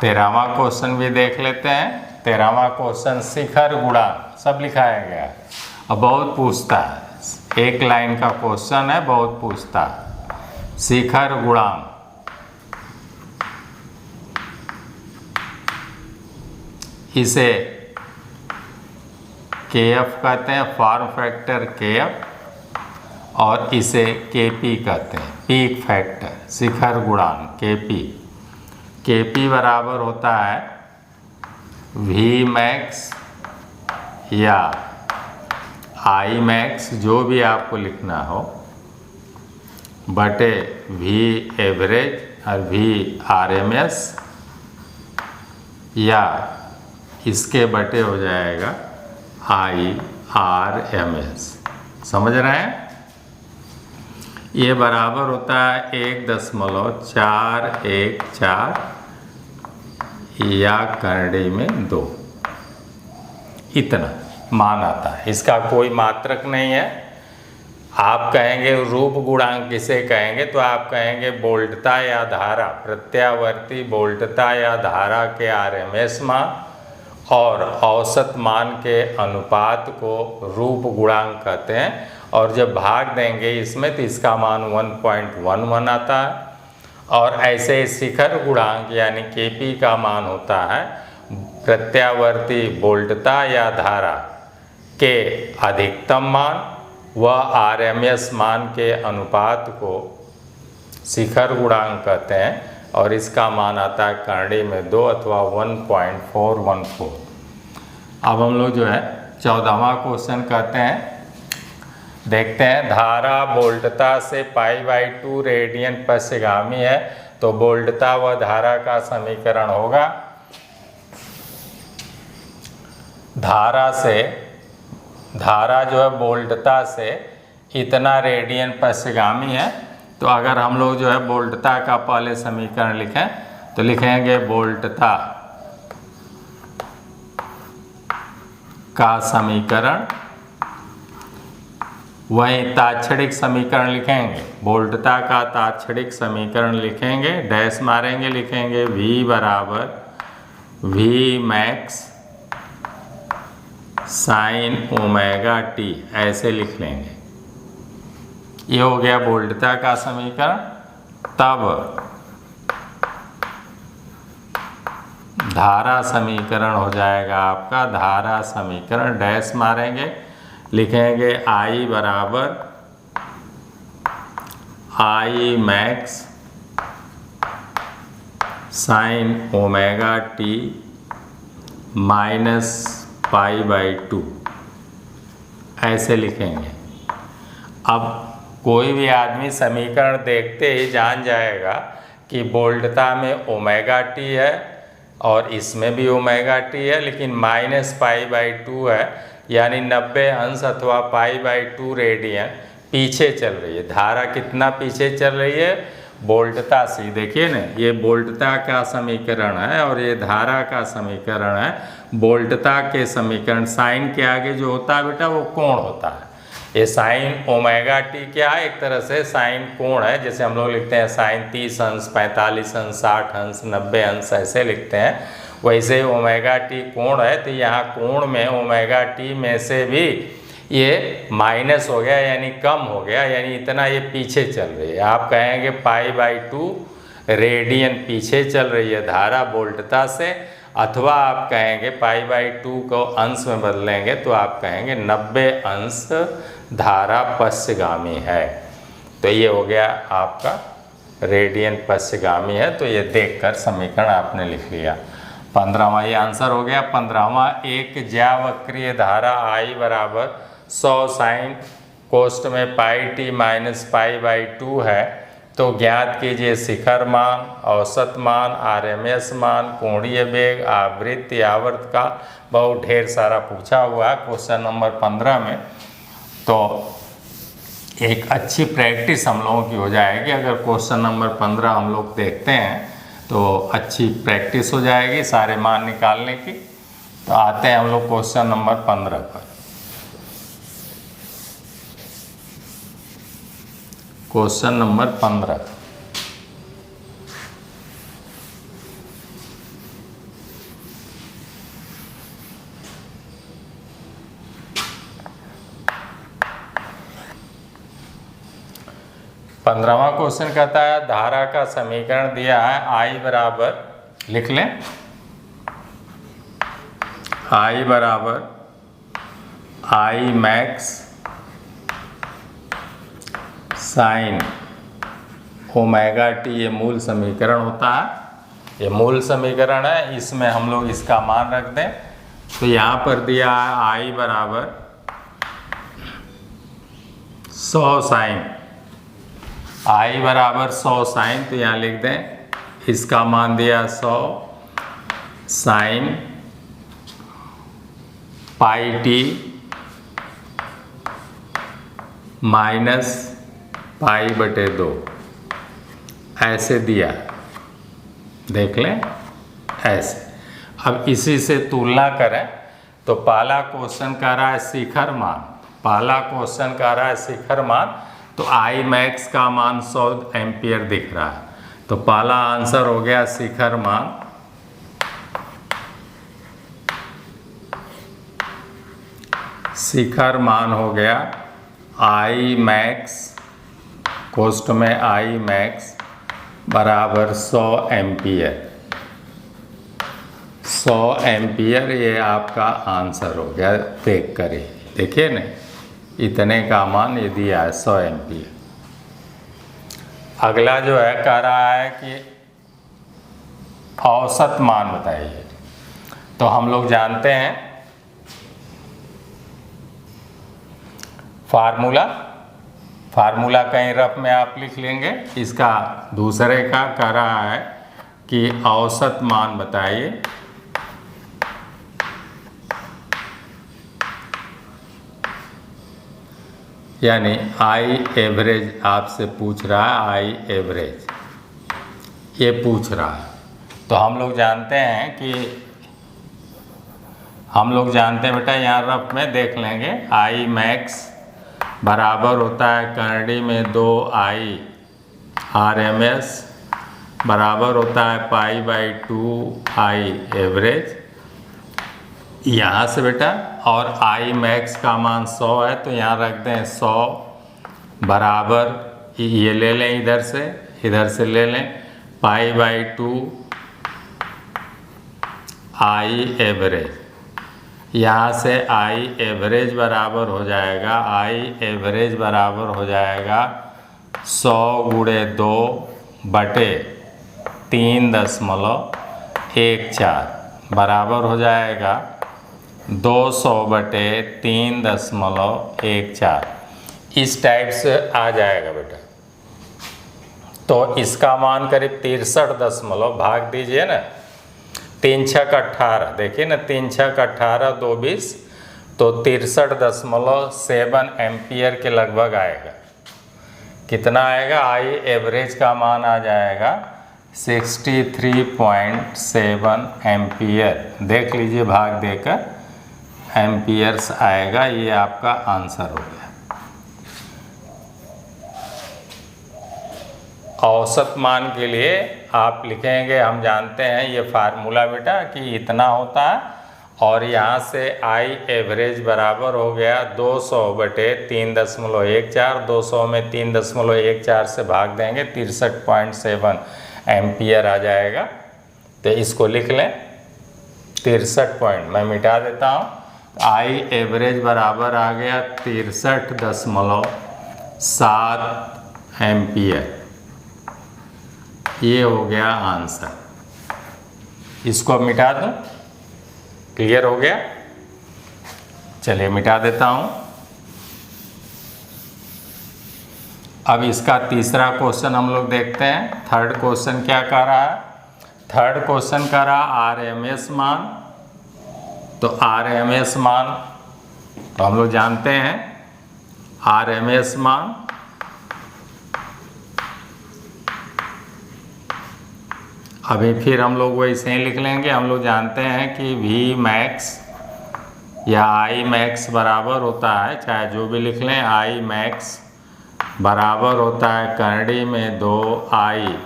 13वां क्वेश्चन भी देख लेते हैं। 13वां क्वेश्चन शिखर गुणांक, सब लिखाया गया है। अब बहुत पूछता है, एक लाइन का क्वेश्चन है, बहुत पूछता है। शिखर गुणांक इसे KF कहते हैं, फॉर्म फैक्टर KF, और इसे KP कहते हैं, पीक फैक्टर, शिखर गुणांक KP बराबर होता है Vmax या Imax, जो भी आपको लिखना हो, बटे V एवरेज और VRMS, या इसके बटे हो जाएगा IRMS। समझ रहे हैं। ये बराबर होता है 1.414 या करड़ी में 2, इतना मान आता है। इसका कोई मात्रक नहीं है। आप कहेंगे रूप गुणांक किसे कहेंगे, तो आप कहेंगे वोल्टता या धारा, प्रत्यावर्ती वोल्टता या धारा के RMS मान और औसत मान के अनुपात को रूप गुणांक कहते हैं। और जब भाग देंगे इसमें तो इसका मान 1.11 आता है। और ऐसे शिखर गुणांक यानी KP का मान होता है प्रत्यावर्ती वोल्टता या धारा के अधिकतम मान व RMS मान के अनुपात को शिखर गुणांक कहते हैं। और इसका मान आता है करड़ी में 2 अथवा 1.414। अब हम लोग जो है 14वां क्वेश्चन कहते हैं, देखते हैं। धारा वोल्टता से π/2 रेडियन पश्चिगामी है, तो वोल्टता व धारा का समीकरण होगा। धारा जो है वोल्टता से इतना रेडियन पश्चिगामी है, तो अगर हम लोग जो है वोल्टता का पहले समीकरण लिखें तो लिखेंगे वोल्टता का समीकरण, वहीं ताक्षणिक समीकरण लिखेंगे। वोल्टता का ताक्षणिक समीकरण लिखेंगे, डैश मारेंगे, लिखेंगे V बराबर Vmax sin ओमेगा t, ऐसे लिख लेंगे। ये हो गया वोल्टता का समीकरण। तब धारा समीकरण हो जाएगा आपका, धारा समीकरण डैश मारेंगे, लिखेंगे I बराबर Imax sin omega t minus π/2, ऐसे लिखेंगे। अब कोई भी आदमी समीकरण देखते ही जान जाएगा कि वोल्टता में ओमेगा t है और इसमें भी ओमेगा t है, लेकिन माइनस π/2 है, यानी 90 अंश अथवा π/2 रेडियन पीछे चल रही है। धारा कितना पीछे चल रही है, वोल्टता से। देखिए ना, ये वोल्टता का समीकरण है और ये धारा का समीकरण है। वोल्टता के समीकरण साइन के आगे जो होता है बेटा वो कोण होता है। ये साइन ओमेगा टी क्या है, एक तरह से साइन कोण है। जैसे हम लोग लिखते हैं साइन 30 अंश, 45 अंश, 60 अंश, 90 अंश, ऐसे लिखते हैं। वैसे ओमेगा टी कोण है, तो यहाँ कोण में ओमेगा टी में से भी ये माइनस हो गया, यानी कम हो गया, यानी इतना ये पीछे चल रही है। आप कहेंगे π/2 रेडियन पीछे चल रही है धारा वोल्टता से, अथवा आप कहेंगे π/2 को अंश में बदलेंगे तो आप कहेंगे 90 अंश धारा पश्चगामी है। तो ये हो गया आपका रेडियन पश्चगामी है। तो ये देखकर समीकरण आपने लिख लिया। 15वां ये आंसर हो गया। 15वां, एक ज्यावक्रीय धारा I बराबर 100 साइन कोष्ठ में πt माइनस π/2 है, तो ज्ञात कीजिए शिखर मान, औसत मान, RMS मान, कोणीय वेग, आवृत्ति, आवर्त का। बहुत ढेर सारा पूछा हुआ है क्वेश्चन नंबर 15 में। तो एक अच्छी प्रैक्टिस हम लोगों की हो जाएगी। अगर क्वेश्चन नंबर 15 हम लोग देखते हैं तो अच्छी प्रैक्टिस हो जाएगी सारे मान निकालने की। तो आते हैं हम लोग क्वेश्चन नंबर 15 पर। क्वेश्चन नंबर 15, पंद्रहवां क्वेश्चन कहता है धारा का समीकरण दिया है I बराबर, लिख लें, I बराबर I max sine omega T. ये मूल समीकरण होता है, ये मूल समीकरण है। इसमें हम लोग इसका मान रख दें। तो यहाँ पर दिया है I बराबर 100 साइन, I बराबर 100 साइन, तो यहाँ लिख दें इसका मान दिया 100 साइन πt माइनस π/2 ऐसे दिया, देख लें ऐसे। अब इसी से तुलना करें तो पहला क्वेश्चन कह रहा है शिखर मान, पहला क्वेश्चन कह रहा है शिखर मान, तो I मैक्स का मान 100 एम्पियर दिख रहा है। तो पहला आंसर हो गया शिखर मान, शिखर मान हो गया I मैक्स, कोष्ठ में I मैक्स बराबर 100 एम्पियर, 100 एम्पियर ये आपका आंसर हो गया। देख कर ही देखिए ना, इतने का मान ये दिया है 100 एम्पियर। अगला जो है कह रहा है कि औसत मान बताइए। तो हम लोग जानते हैं फार्मूला कहीं रफ में आप लिख लेंगे। इसका दूसरे का कह रहा है कि औसत मान बताइए। यानी I एवरेज आपसे पूछ रहा है, I एवरेज ये पूछ रहा है। तो हम लोग जानते हैं बेटा, यहाँ रफ में देख लेंगे I मैक्स बराबर होता है करड़ी में 2I RMS बराबर होता है π/2 I एवरेज। यहाँ से बेटा, और I मैक्स का मान 100 है तो यहाँ रख दें 100 बराबर, ये ले लें इधर से ले लें π/2 I एवरेज। यहाँ से I एवरेज बराबर हो जाएगा, I एवरेज बराबर हो जाएगा 100 गुणे 2 बटे 3.14 बराबर हो जाएगा 200 बटे 3.14। इस टाइप से आ जाएगा बेटा। तो इसका मान करीब 63 भाग दीजिए ना, 3 छक 18, देखिए ना 3 छक 18 2 20, तो 63.7 एम्पियर के लगभग आएगा। कितना आएगा? I एवरेज का मान आ जाएगा 63.7 एम्पियर। देख लीजिए भाग देकर एम्पियर्स आएगा। ये आपका आंसर हो गया। औसत मान के लिए आप लिखेंगे, हम जानते हैं ये फार्मूला बेटा कि इतना होता है, और यहाँ से I एवरेज बराबर हो गया 200 बटे 3.14। 200 में 3.14 से भाग देंगे 63.7 एम्पियर आ जाएगा। तो इसको लिख लें 63 पॉइंट, मैं मिटा देता हूँ। आई एवरेज बराबर आ गया 63.7 एम्पियर। ये हो गया आंसर। इसको अब मिटा दूँ, क्लियर हो गया। चलिए मिटा देता हूँ। अब इसका तीसरा क्वेश्चन हम लोग देखते हैं। थर्ड क्वेश्चन क्या कह रहा है? थर्ड क्वेश्चन कह रहा आरएमएस मान। तो आरएमएस मान तो हम लोग जानते हैं, आरएमएस मान अभी फिर हम लोग वैसे ही लिख लेंगे। हम लोग जानते हैं कि वी मैक्स या आई मैक्स बराबर होता है, चाहे जो भी लिख लें, आई मैक्स बराबर होता है करंडी में 2I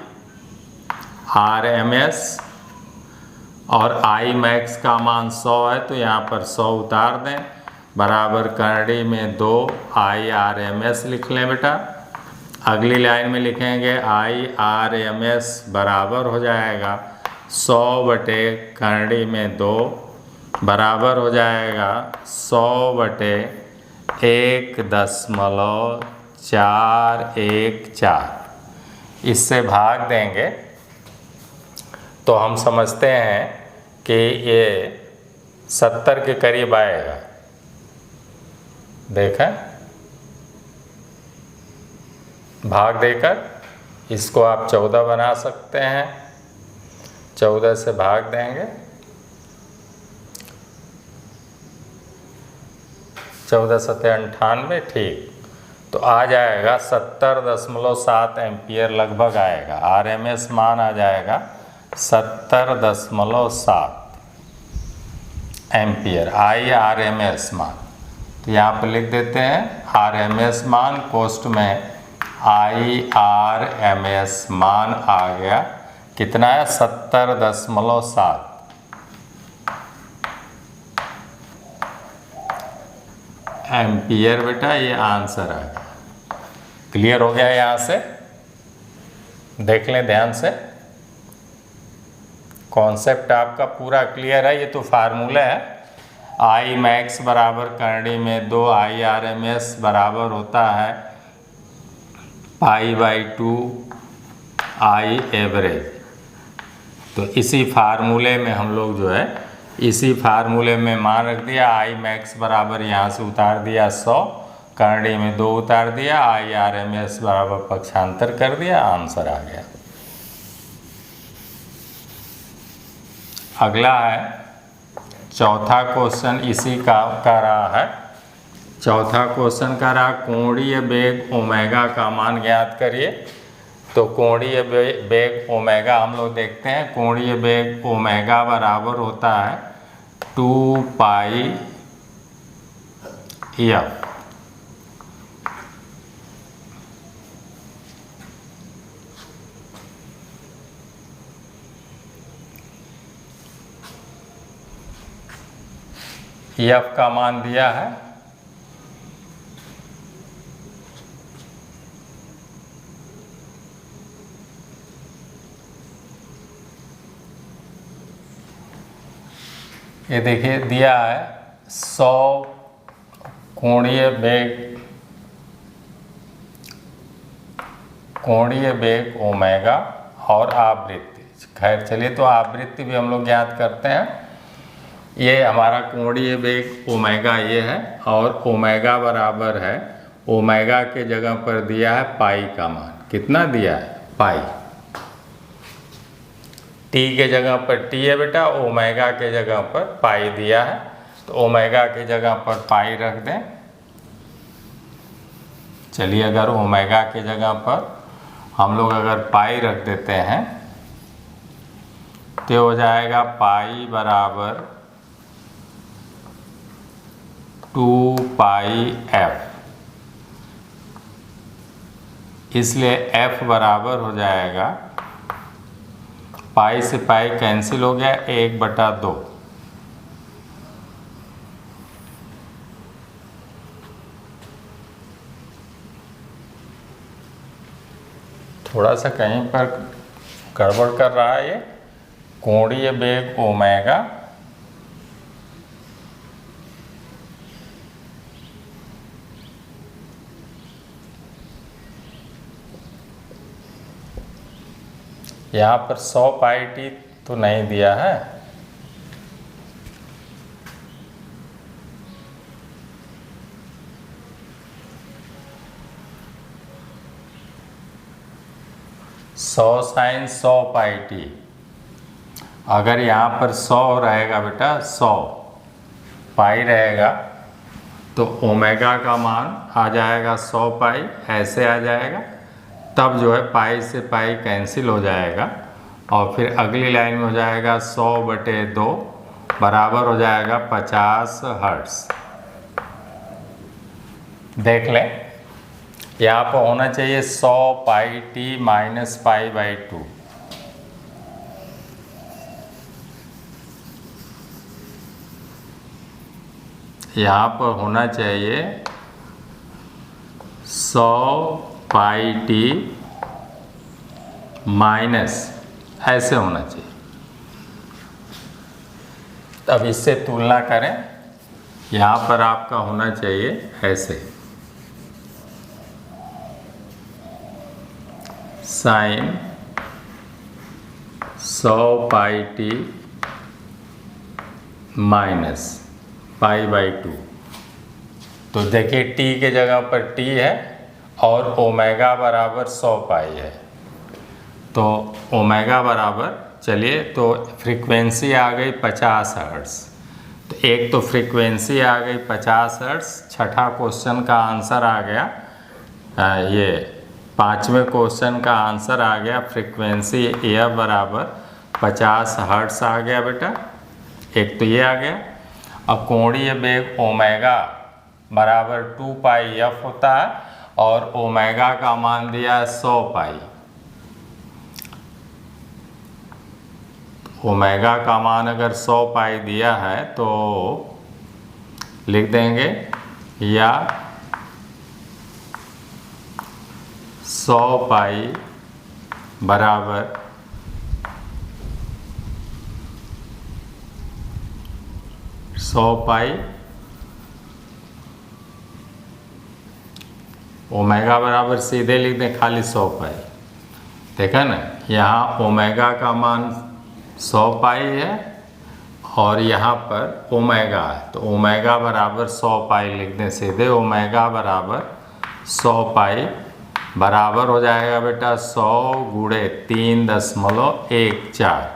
RMS, और आई मैक्स का मान 100 है तो यहाँ पर 100 उतार दें, बराबर करंडी में 2I RMS लिख लें बेटा। अगली लाइन में लिखेंगे आई RMS बराबर हो जाएगा 100 बटे करंडी में 2 बराबर हो जाएगा 100 बटे 1.414। इससे भाग देंगे तो हम समझते हैं कि ये 70 के करीब आएगा। देखें, भाग देकर इसको आप 14 बना सकते हैं। 14 से भाग देंगे, 14 सत्ते 98, ठीक। तो आ जाएगा 70.7 एम्पियर लगभग आएगा। आरएमएस मान आ जाएगा 70.7 एम्पियर आई आरएमएस मान। तो यहाँ पर लिख देते हैं आरएमएस मान, कोष्ठ में आई आरएमएस मान आ गया कितना है? 70.7 एम्पियर बेटा, ये आंसर आ गया। क्लियर हो गया? यहाँ से देख लें ध्यान से, कॉन्सेप्ट आपका पूरा क्लियर है। ये तो फार्मूला है, आई मैक्स बराबर करंडी में 2I RMS बराबर होता है π/2 आई एवरेज। तो इसी फार्मूले में हम लोग जो है, इसी फार्मूले में मान रख दिया। आई मैक्स बराबर यहाँ से उतार दिया 100, करंडी में 2 उतार दिया, आई RMS बराबर पक्षांतर कर दिया, आंसर आ गया। अगला है चौथा क्वेश्चन, इसी का रहा है। चौथा क्वेश्चन का रहा कोणीय वेग ओमेगा का मान ज्ञात करिए। तो कोणीय वेग ओमेगा हम लोग देखते हैं। कोणीय वेग ओमेगा बराबर होता है 2πf। एफ का मान दिया है ये देखिए दिया है 100 कोणीय वेग ओमेगा और आवृत्ति। खैर चलिए, तो आवृत्ति भी हम लोग ज्ञात करते हैं। ये हमारा कोणीय वेग ओमेगा ये है, और ओमेगा बराबर है, ओमेगा के जगह पर दिया है पाई का मान। कितना दिया है? पाई। टी के जगह पर टी है बेटा, ओमेगा के जगह पर पाई दिया है। तो ओमेगा के जगह पर पाई रख दें। चलिए, अगर ओमेगा के जगह पर हम लोग अगर पाई रख देते हैं तो हो जाएगा पाई बराबर 2πf। इसलिए f बराबर हो जाएगा, पाई से पाई कैंसिल हो गया, 1/2। थोड़ा सा कहीं पर गड़बड़ कर रहा है ये। कोणीय वेग ओमेगा यहाँ पर 100 पाई टी तो नहीं दिया है, सौ साइन 100 पाई टी। अगर यहाँ पर 100 रहेगा बेटा, 100 पाई रहेगा तो ओमेगा का मान आ जाएगा 100 पाई, ऐसे आ जाएगा। तब जो है पाई से पाई कैंसिल हो जाएगा और फिर अगली लाइन में हो जाएगा 100/2 बराबर हो जाएगा 50 हर्ट्ज। देख लें, यहाँ पर होना चाहिए 100 पाई टी माइनस पाई/2। यहाँ पर होना चाहिए 100 पाई टी माइनस, ऐसे होना चाहिए। अब इससे तुलना करें, यहाँ पर आपका होना चाहिए ऐसे, साइन 100 पाई टी माइनस पाई/2। तो देखिए टी के जगह पर टी है और ओमेगा बराबर 100 पाई है। तो ओमेगा बराबर, चलिए तो फ्रीक्वेंसी आ गई 50 हर्ट्ज। तो एक तो फ्रीक्वेंसी आ गई 50 हर्ट्ज, छठा क्वेश्चन का आंसर आ गया, ये पांचवें क्वेश्चन का आंसर आ गया फ्रीक्वेंसी यह बराबर 50 हर्ट्ज आ गया बेटा। एक तो ये आ गया। अब कोणीय वेग ओमेगा बराबर 2 पाई एफ होता है और ओमेगा का मान दिया है 100 पाई। ओमेगा का मान अगर 100 पाई दिया है तो लिख देंगे या 100 पाई बराबर 100 पाई, ओमेगा बराबर सीधे लिख दें खाली 100 पाई। देखा ना, यहाँ ओमेगा का मान 100 पाई है और यहाँ पर ओमेगा है, तो ओमेगा बराबर 100 पाई लिख दें सीधे। ओमेगा बराबर 100 पाई बराबर हो जाएगा बेटा 100 गुणे 3.14।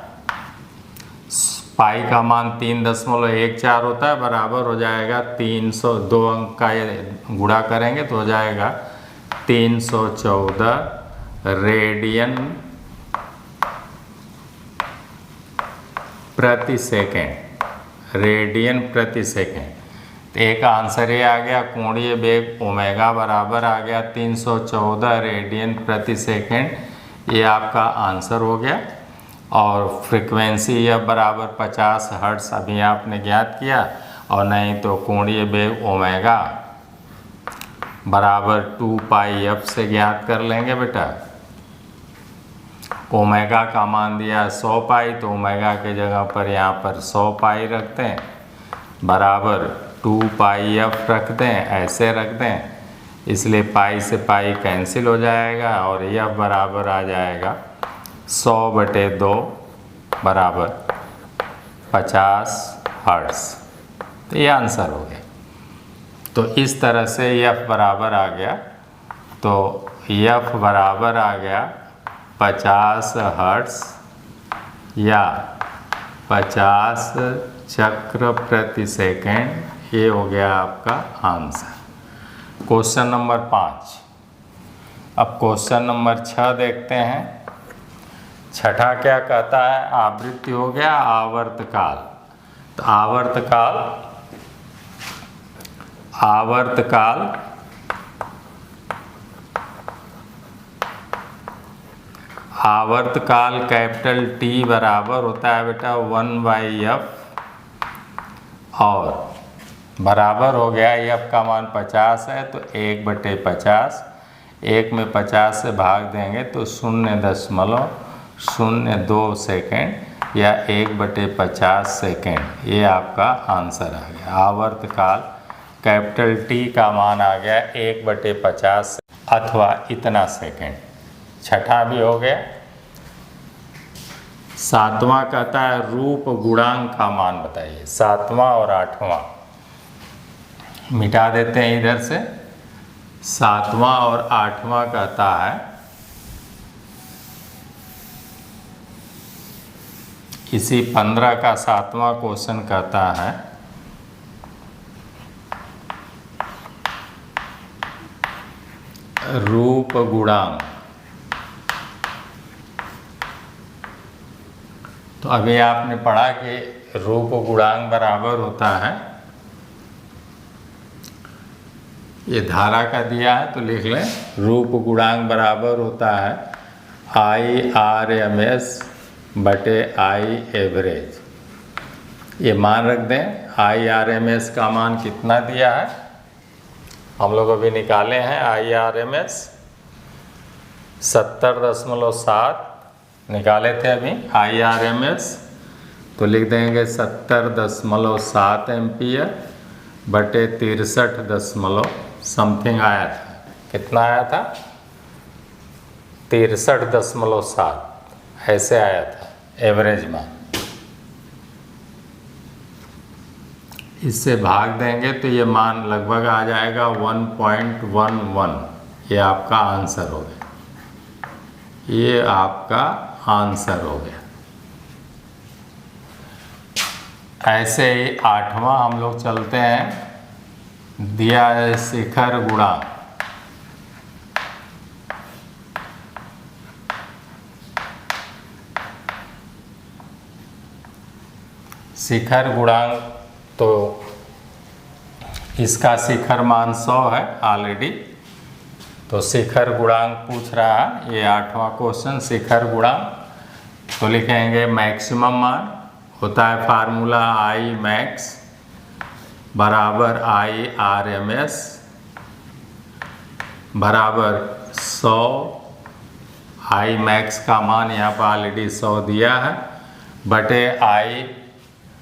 पाई का मान 3.14 होता है, बराबर हो जाएगा 300, 2 अंक का गुणा करेंगे तो हो जाएगा 314 रेडियन प्रति सेकेंड। रेडियन प्रति सेकेंड। तो एक आंसर ये आ गया, कोणीय वेग ओमेगा बराबर आ गया 314 रेडियन प्रति सेकेंड। ये आपका आंसर हो गया। और फ्रीक्वेंसी यह बराबर 50 हर्ट्ज अभी आपने ज्ञात किया, और नहीं तो कोणीय वेग ओमेगा बराबर 2 पाई एफ से ज्ञात कर लेंगे बेटा। ओमेगा का मान दिया 100 पाई, तो ओमेगा के जगह पर यहाँ पर 100 पाई रखते हैं बराबर 2 पाई एफ रख दें, ऐसे रख दें। इसलिए पाई से पाई कैंसिल हो जाएगा और यह बराबर आ जाएगा 100/2 बराबर 50 हर्ट्ज। तो ये आंसर हो गया। तो इस तरह से एफ बराबर आ गया। तो एफ बराबर आ गया 50 हर्ट्ज या 50 चक्र प्रति सेकेंड। ये हो गया आपका आंसर। Question number 5। अब क्वेश्चन नंबर 6 देखते हैं। छठा क्या कहता है, आवृत्ति हो गया आवर्तकाल। तो आवर्तकाल कैपिटल टी बराबर होता है बेटा 1/f और बराबर हो गया, एफ का मान 50 है तो 1/50, 1 में 50 से भाग देंगे तो 0.0 0.02 सेकेंड या 1/50 सेकेंड, ये आपका आंसर आ गया। आवर्तकाल कैपिटल टी का मान आ गया 1/50 अथवा इतना सेकेंड। छठा भी हो गया। सातवां कहता है रूप गुणांक का मान बताइए। सातवां और आठवां मिटा देते हैं इधर से। सातवां और आठवां कहता है इसी 15 का सातवां क्वेश्चन कहता है रूप गुणांक। तो अभी आपने पढ़ा कि रूप गुणांक बराबर होता है, ये धारा का दिया है तो लिख लें, रूप गुणांक बराबर होता है IRMS बटे I एवरेज। ये मान रख दें। IRMS का मान कितना दिया है हम लोग अभी निकाले हैं। IRMS 70.7 निकाले थे अभी IRMS, तो लिख देंगे 70.7 एम्पियर बटे 63 समथिंग आया था। कितना आया था? 63.7 ऐसे आया था एवरेज मान। इससे भाग देंगे तो ये मान लगभग आ जाएगा 1.11। ये आपका आंसर हो गया। ये आपका आंसर हो गया। ऐसे ही आठवां हम लोग चलते हैं। दिया है शिखर गुणांक। शिखर गुणांक तो इसका शिखर मान 100 है ऑलरेडी, तो शिखर गुणांक पूछ रहा है। ये आठवां क्वेश्चन शिखर गुणांक। तो लिखेंगे मैक्सिमम मान होता है फार्मूला I मैक्स बराबर IRMS बराबर 100। I मैक्स का मान यहाँ पर ऑलरेडी 100 दिया है बटे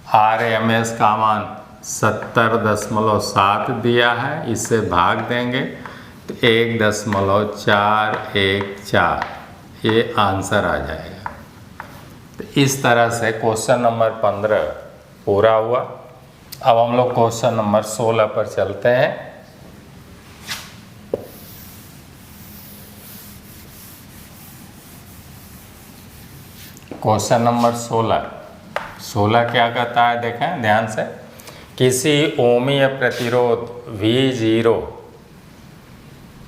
IRMS का मान 70.7 दिया है। इससे भाग देंगे तो 1.414 ये आंसर आ जाएगा। तो इस तरह से क्वेश्चन नंबर 15 पूरा हुआ। अब हम लोग क्वेश्चन नंबर 16 पर चलते हैं। क्वेश्चन नंबर 16 क्या कहता है देखें ध्यान से। किसी ओमीय प्रतिरोध V0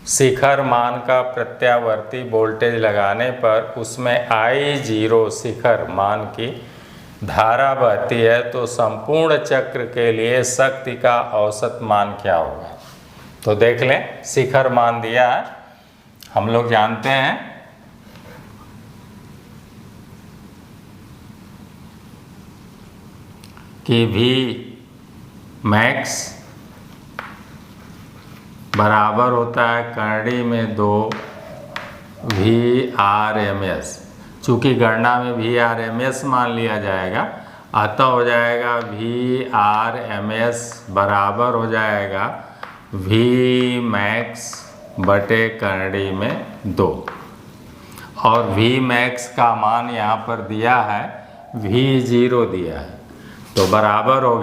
शिखर मान का प्रत्यावर्ती वोल्टेज लगाने पर उसमें I0 शिखर मान की धारा बहती है, तो संपूर्ण चक्र के लिए शक्ति का औसत मान क्या होगा। तो देख लें, शिखर मान दिया है। हम लोग जानते हैं कि V मैक्स बराबर होता है करड़ी में 2 VRMS। चूँकि गणना में VRMS मान लिया जाएगा, अतः हो जाएगा VRMS बराबर हो जाएगा V मैक्स बटे करड़ी में 2। और V मैक्स का मान यहाँ पर दिया है V0 दिया है, तो बराबर हो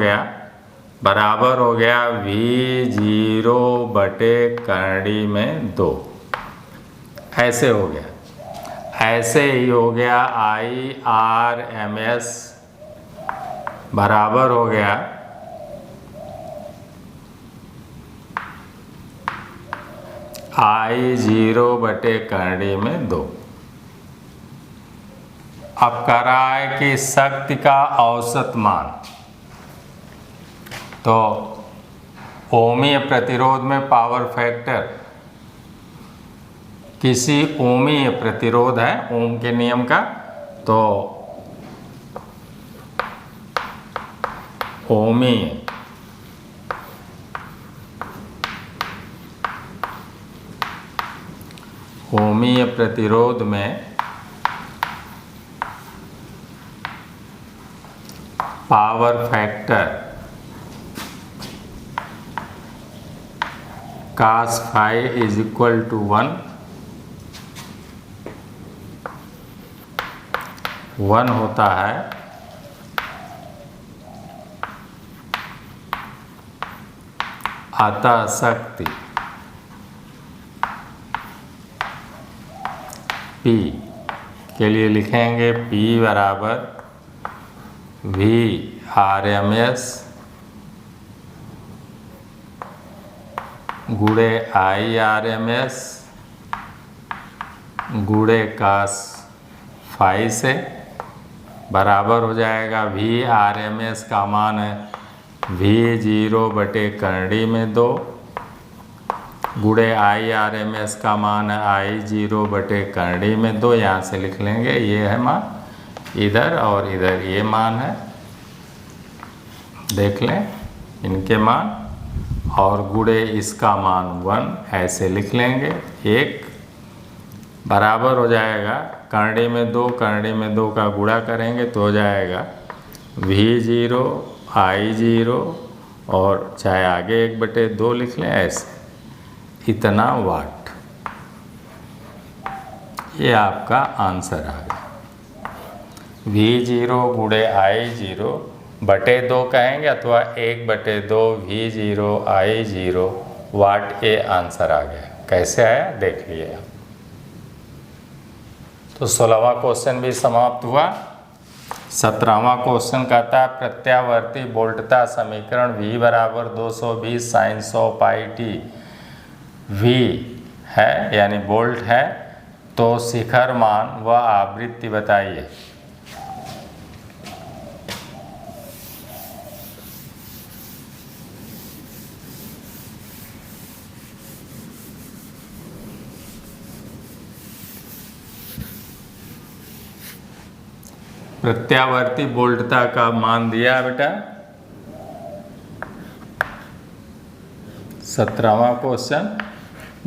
गया V0 बटे करड़ी में 2। ऐसे हो गया। ऐसे ही हो गया IRMS बराबर हो गया I0 बटे करड़ी में 2। अब कह रहा है कि शक्ति का औसत मान। तो ओमीय प्रतिरोध में पावर फैक्टर, किसी ओमीय प्रतिरोध है ओम के नियम का, तो ओमीय प्रतिरोध में power factor cos phi is equal to 1 होता है अतः शक्ति P के लिए लिखेंगे P बराबर Vrms गुणे Irms गुणे cos phi से बराबर हो जाएगा Vrms का मान है V0 बटे करंडी में 2 गुणे Irms का मान है I0 बटे करंडी में 2। यहाँ से लिख लेंगे, ये है मान इधर और इधर ये मान है, देख लें इनके मान, और गुणे इसका मान 1 ऐसे लिख लेंगे। एक बराबर हो जाएगा करंडी में 2, करंडी में 2 का गुणा करेंगे तो हो जाएगा V0 I0 और चाहे आगे 1/2 लिख लें ऐसे, इतना वाट। ये आपका आंसर आ गया। V0 गुणे I0 बटे 2 कहेंगे अथवा 1/2 V0 I0 वाट, ये आंसर आ गया। कैसे आया देख लिए आप। तो 16वां क्वेश्चन भी समाप्त हुआ। 17वां क्वेश्चन कहता है प्रत्यावर्ती वोल्टता समीकरण V बराबर 220 sin 100 पाई टी V है यानी वोल्ट है, तो शिखर मान व आवृत्ति बताइए। प्रत्यावर्ती वोल्टता का मान दिया बेटा। 17वां क्वेश्चन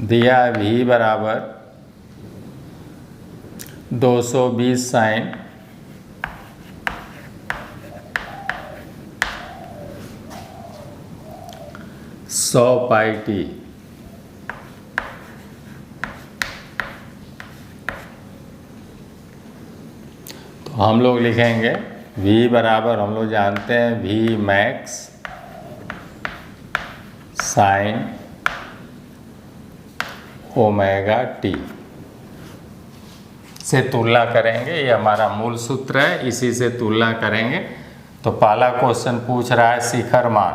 दिया V बराबर 220 साइन 100 पाई टी। तो हम लोग लिखेंगे V बराबर, हम लोग जानते हैं V max sine omega T से तुलना करेंगे। ये हमारा मूल सूत्र है, इसी से तुलना करेंगे। तो पहला क्वेश्चन पूछ रहा है शिखर मान,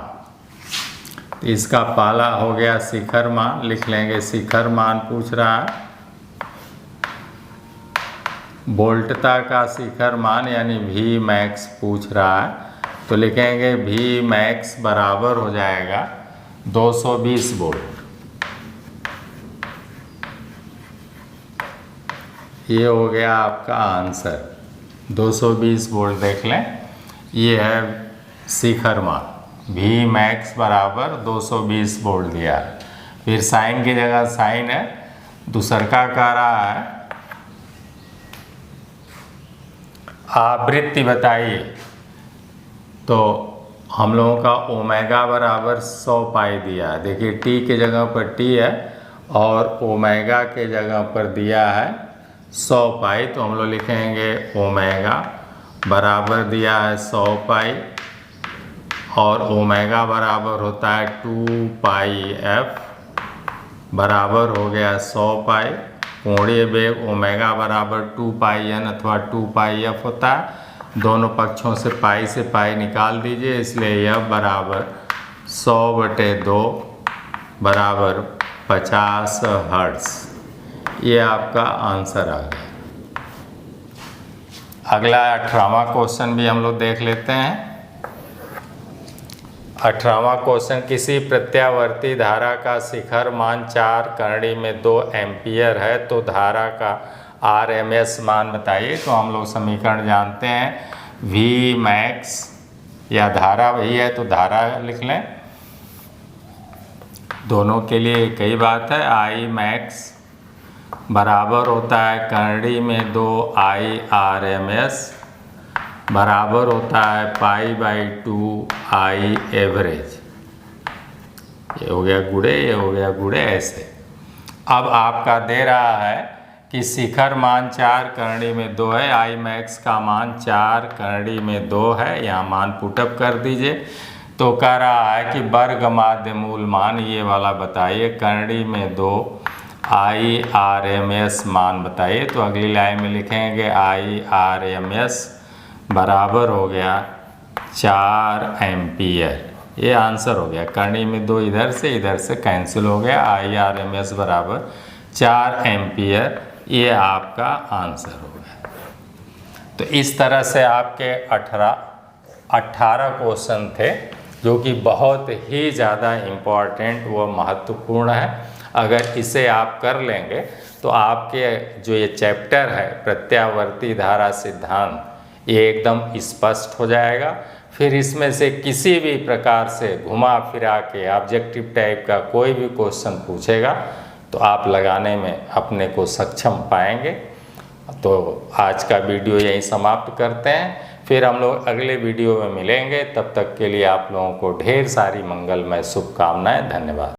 तो इसका पहला हो गया शिखर मान, लिख लेंगे शिखर मान पूछ रहा है। वोल्टता का शिखर मान यानी V मैक्स पूछ रहा है, तो लिखेंगे V मैक्स बराबर हो जाएगा 220 वोल्ट। ये हो गया आपका आंसर 220 वोल्ट। देख लें, ये है शिखर मान V मैक्स बराबर 220 वोल्ट दिया है। फिर साइन की जगह साइन है, दूसरका कह रहा है आवृत्ति बताइए। तो हम लोगों का ओमेगा बराबर 100 पाई दिया है। देखिए टी के जगह पर टी है और ओमेगा के जगह पर दिया है 100 पाई, तो हम लोग लिखेंगे ओमेगा बराबर दिया है 100 पाई और ओमेगा बराबर होता है 2 पाई एफ बराबर हो गया 100 पाई। कोणीय वेग ओमेगा बराबर 2 पाई एन अथवा 2 पाई एफ होता है। दोनों पक्षों से पाई निकाल दीजिए, इसलिए यह बराबर 100/2 बराबर 50 हर्ट्ज। ये आपका आंसर आ गया। अगला 18वां क्वेश्चन भी हम लोग देख लेते हैं। 18वां क्वेश्चन किसी प्रत्यावर्ती धारा का शिखर मान 4 करणी में 2 एम्पियर है, तो धारा का RMS मान बताइए। तो हम लोग समीकरण जानते हैं V मैक्स, या धारा वही है तो धारा लिख लें, दोनों के लिए एक ही बात है। I मैक्स बराबर होता है करणी में 2 I RMS बराबर होता है π/2 I एवरेज। ये हो गया गुणे, ये हो गया गुणे, ऐसे। अब आपका दे रहा है कि शिखर मान 4 करड़ी में 2 है, आई मैक्स का मान 4 करड़ी में 2 है, यहाँ मान पुटअप कर दीजिए। तो कह रहा है कि वर्ग माध्य मूल मान ये वाला बताइए, करड़ी में 2 IRMS मान बताइए। तो अगली लाइन में लिखेंगे IRMS बराबर हो गया 4 एम्पियर। ये आंसर हो गया, करनी में 2 इधर से कैंसिल हो गया, IRMS बराबर 4 एम्पियर। ये आपका आंसर हो गया। तो इस तरह से आपके 18 क्वेश्चन थे, जो कि बहुत ही ज़्यादा इम्पॉर्टेंट व महत्वपूर्ण है। अगर इसे आप कर लेंगे तो आपके जो ये चैप्टर है प्रत्यावर्ती धारा सिद्धांत, ये एकदम स्पष्ट हो जाएगा। फिर इसमें से किसी भी प्रकार से घुमा फिरा के ऑब्जेक्टिव टाइप का कोई भी क्वेश्चन पूछेगा तो आप लगाने में अपने को सक्षम पाएंगे। तो आज का वीडियो यहीं समाप्त करते हैं, फिर हम लोग अगले वीडियो में मिलेंगे। तब तक के लिए आप लोगों को ढेर सारी मंगलमय शुभकामनाएं। धन्यवाद।